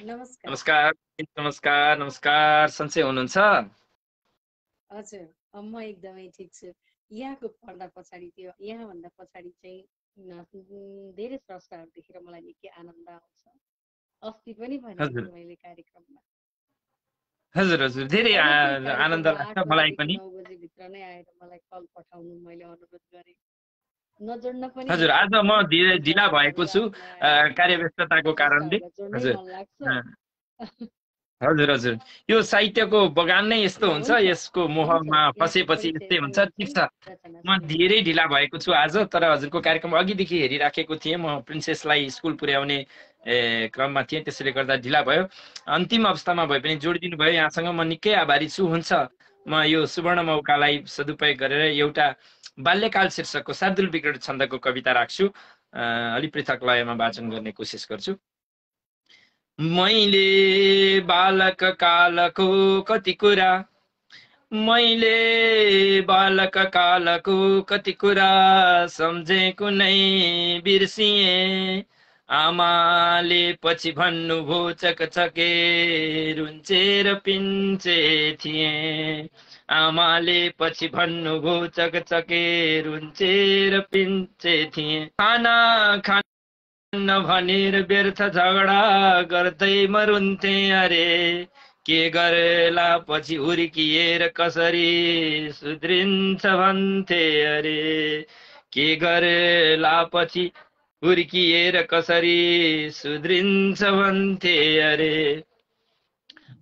नमस्कार नमस्कार नमस्कार नमस्कार, सन्चै हुनुहुन्छ? हजुर, म एकदमै ठिक छु। यहाँको पर्दा पछाडि त्यो यहाँभन्दा पछाडि चाहिँ धेरै स्रष्टाहरू देखेर मलाई निकै आनन्द आउँछ। अस्ति पनि भनेको मैले कार्यक्रममा। हजुर हजुर, धेरै आनन्द लाग्छ मलाई पनि। 9 बजे भित्र नै आएर मलाई कल पठाउनु मैले अनुरोध गरेँ। नजोड्न पनि हजुर, आज म ढिला भएको छु कार्यव्यस्तताको कारणले। हजुर हजुर हजुर, यो साहित्यको बगान नै यस्तो हुन्छ, यसको मोहमा फसेपछि यस्तै हुन्छ। ठिक छ, म धेरै ढिला भएको छु आज, तर हजुरको कार्यक्रम अघिदेखि हेरिराखेको थिएँ। म प्रिन्सेसलाई स्कुल पुर्याउने क्रममा थिएँ, त्यसैले गर्दा ढिला भयो। अन्तिम अवस्थामा भए पनि जोडिदिनु भयो यहाँसँग, म निकै आभारी छु। हुन्छ, म यो सुवर्ण मौकालाई सदुपयोग गरेर एउटा बाल्यकाल शीर्षकको शार्दुल विकट छन्दको कविता राख्छु, अलि पृथक लयमा वाचन गर्ने कोसिस गर्छु। मैले बालक कालको कति कुरा, मैले बालक कालको कति कुरा सम्झेको नै बिर्सिएँ। आमाले पछि भन्नुभयो चकचके रुन्चेर पिन्चे थिएँ। आमाले पछि भन्नुभयो चकचके रुन्चेर पिन्चे थिएँ। खाना खान्न भनेर व्यर्थ झगडा गर्दै मरुन्थे अरे। के गरेला पछि हुर्किएर कसरी सुध्रिन्छ भन्थे अरे। के गरेला पछि हुर्किएर कसरी सुध्रिन्छ भन्थे अरे।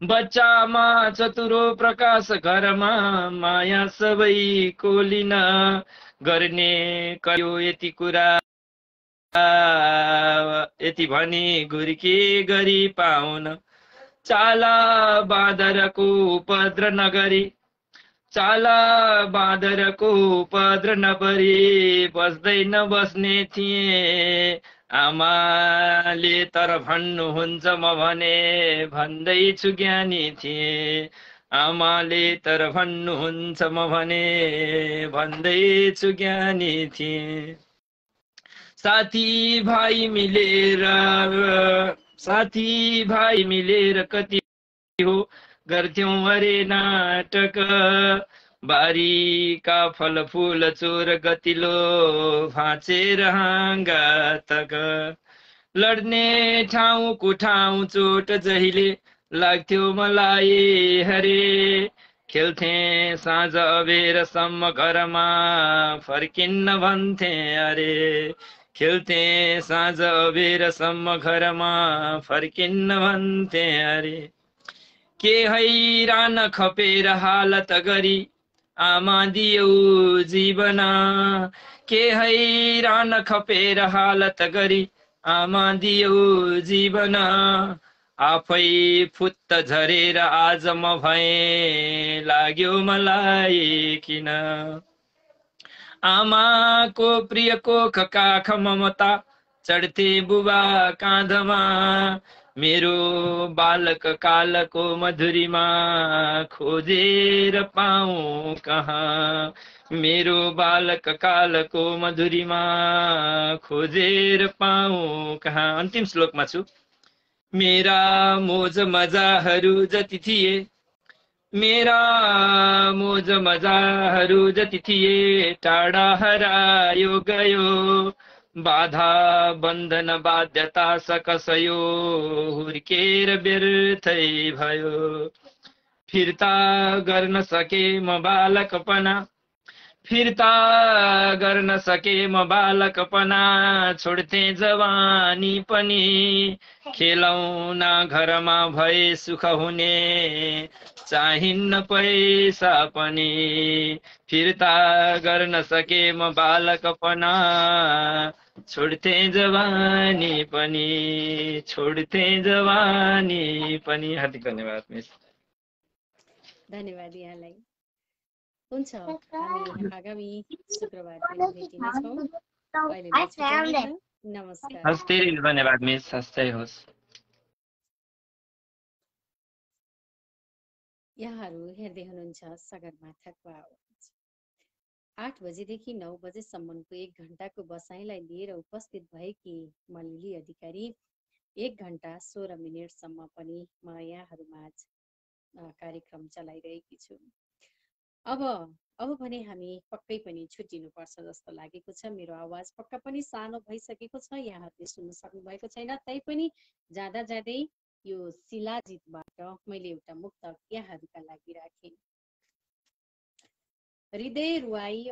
बच्चामा चतुरो प्रकाश घरमा माया सबैको लिन गर्ने कयो यति कुरा यति भनी घुर्की गरी पाउन। चाला बाँदरको उपद्र नगरी, चाला बाँदरको उपद्र नगरी बस्दै नबस्ने थिए। आमाले तर भन्नुहुन्छ म भने भन्दैछु ज्ञानी थिए। आमाले तर भन्नुहुन्छ म भने भन्दैछु ज्ञानी थिए। साथी भाइ मिलेर कति हो गर्थ्यौं अरे नाटक, बारीका फलफुल चोर गतिलो भाँचेर हाँगातक, लड्ने ठाउँको ठाउँ चोट जहिले लाग्थ्यो मलाई हरे, खेल्थे साँझ अबेरसम्म घरमा फर्किन्न भन्थे अरे, खेल्थे साँझ अबेरसम्म घरमा फर्किन्न भन्थे अरे, के हैरान खपेर हालत गरी आमा दियौ जीवन, के हैरान खपेर हालत गरी आमा दियौ जीवन, आफै फुत्त झरेर आज म भए लाग्यो मलाई किन, आमाको प्रियको काख ममता चढ्थे बुबा काँधमा, मेरो बालक कालको मधुरीमा खोजेर पाऊँ कहाँ, मेरो बालक कालको मधुरीमा खोजेर पाऊँ कहाँ। अन्तिम श्लोकमा छु। मेरा मोज मजाहरू जति थिए, मेरा मोज मजाहरू जति थिए, टाढा हरायो गयो, बाधा बन्धन बाध्यता सकसयो, हुर्केर व्यर्थै भयो, फिर्ता गर्न सके म बालकपना, फिर्ता गर्न सके म बालकपना, छोड्थे जवानी पनि, खेलौना घरमा भए सुख हुने, चाहिन्न पैसा पनि, फिर्ता गर्न सके म बालकपना, छोड्थे जवानी पनि, छोड्थे जवानी पनि। हार्दिक धन्यवाद मिस। धन्यवाद यहाँलाई। हुन्छ, हामी आगामी शुक्रबार पनि भेटिनेछौँ। अहिलेलाई छुट्टै हुन्छ। नमस्कार। हस्, धेरै धन्यवाद मिस। हस्, जय होस्। यहाँहरू हेर्दै हुनुहुन्छ सगरमाथाको आवाज। 8 बजेदेखि 9 बजेसम्मको 1 घण्टाको बसाइलाई लिएर उपस्थित भएकी म लिली अधिकारी 1 घण्टा 16 मिनटसम्म पनि म यहाँहरूमाझ कार्यक्रम चलाइरहेकी छु। अब भने हामी पक्कै पनि छुट्टिनुपर्छ जस्तो लागेको छ। मेरो आवाज पक्का पनि सानो भइसकेको छ, यहाँहरूले सुन्न सक्नु भएको छैन। तैपनि जाँदा जाँदै यो शिलाजितबाट मैले एउटा मुक्तक यहाँहरूका लागि राखेँ। हृदय रुवाई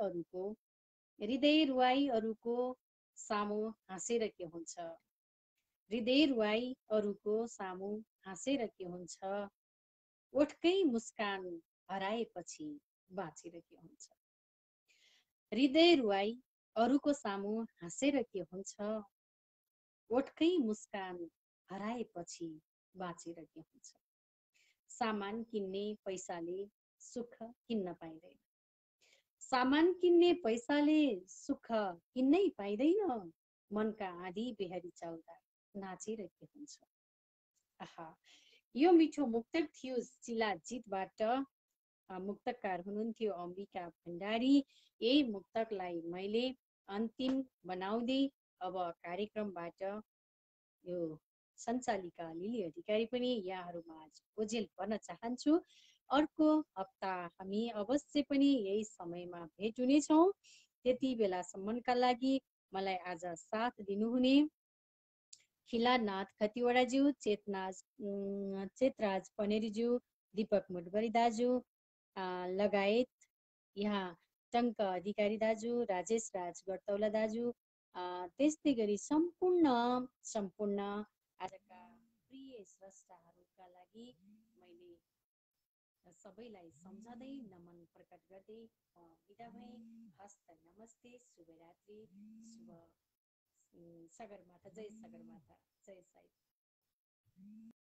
अरूको सामु हाँसेर के हुन्छ, हृदय रुवाई अरूको सामु हाँसेर के हुन्छ, ओठकै मुस्कान हराएपछि बाँचेर के हुन्छ, हृदय रुवाई अरूको सामु हाँसेर के हुन्छ, ओठकै मुस्कान हराएपछि बाँचेर के हुन्छ, सामान किन्ने पैसाले सुख किन्न पाइँदैन, सामान किन्ने पैसाले सुख किन्नै पाइँदैन, मनका आधी बेहारी चल्दा नाचेर के हुन्छ। आहा, यो मिठो मुक्तक थियो शिलाजितबाट। मुक्तकार हुनुहुन्थ्यो अम्बिका भण्डारी। यही मुक्तकलाई मैले अन्तिम बनाउँदै अब कार्यक्रमबाट यो सञ्चालिका लिली अधिकारी पनि यहाँहरूमाझ ओझेल भन्न चाहन्छु। अर्को हप्ता हामी अवश्य पनि यही समयमा भेट हुनेछौँ। त्यति बेलासम्मका लागि मलाई आज साथ दिनुहुने खिलानाथ खतिवडाज्यू, चेतराज पनेरीज्यू, दीपक मुडबरी दाजु लगायत यहाँ टङ्क अधिकारी दाजु, राजेश राज गर्तौला दाजु, त्यस्तै गरी सम्पूर्ण आजका प्रिय स्रष्टाहरूका लागि मैले सबैलाई सम्झँदै नमन प्रकट गर्दै बिदा भएँ। हस्त नमस्ते, शुभरात्रि, शुभ सगरमाथा, जय सगरमाथा, जय साई।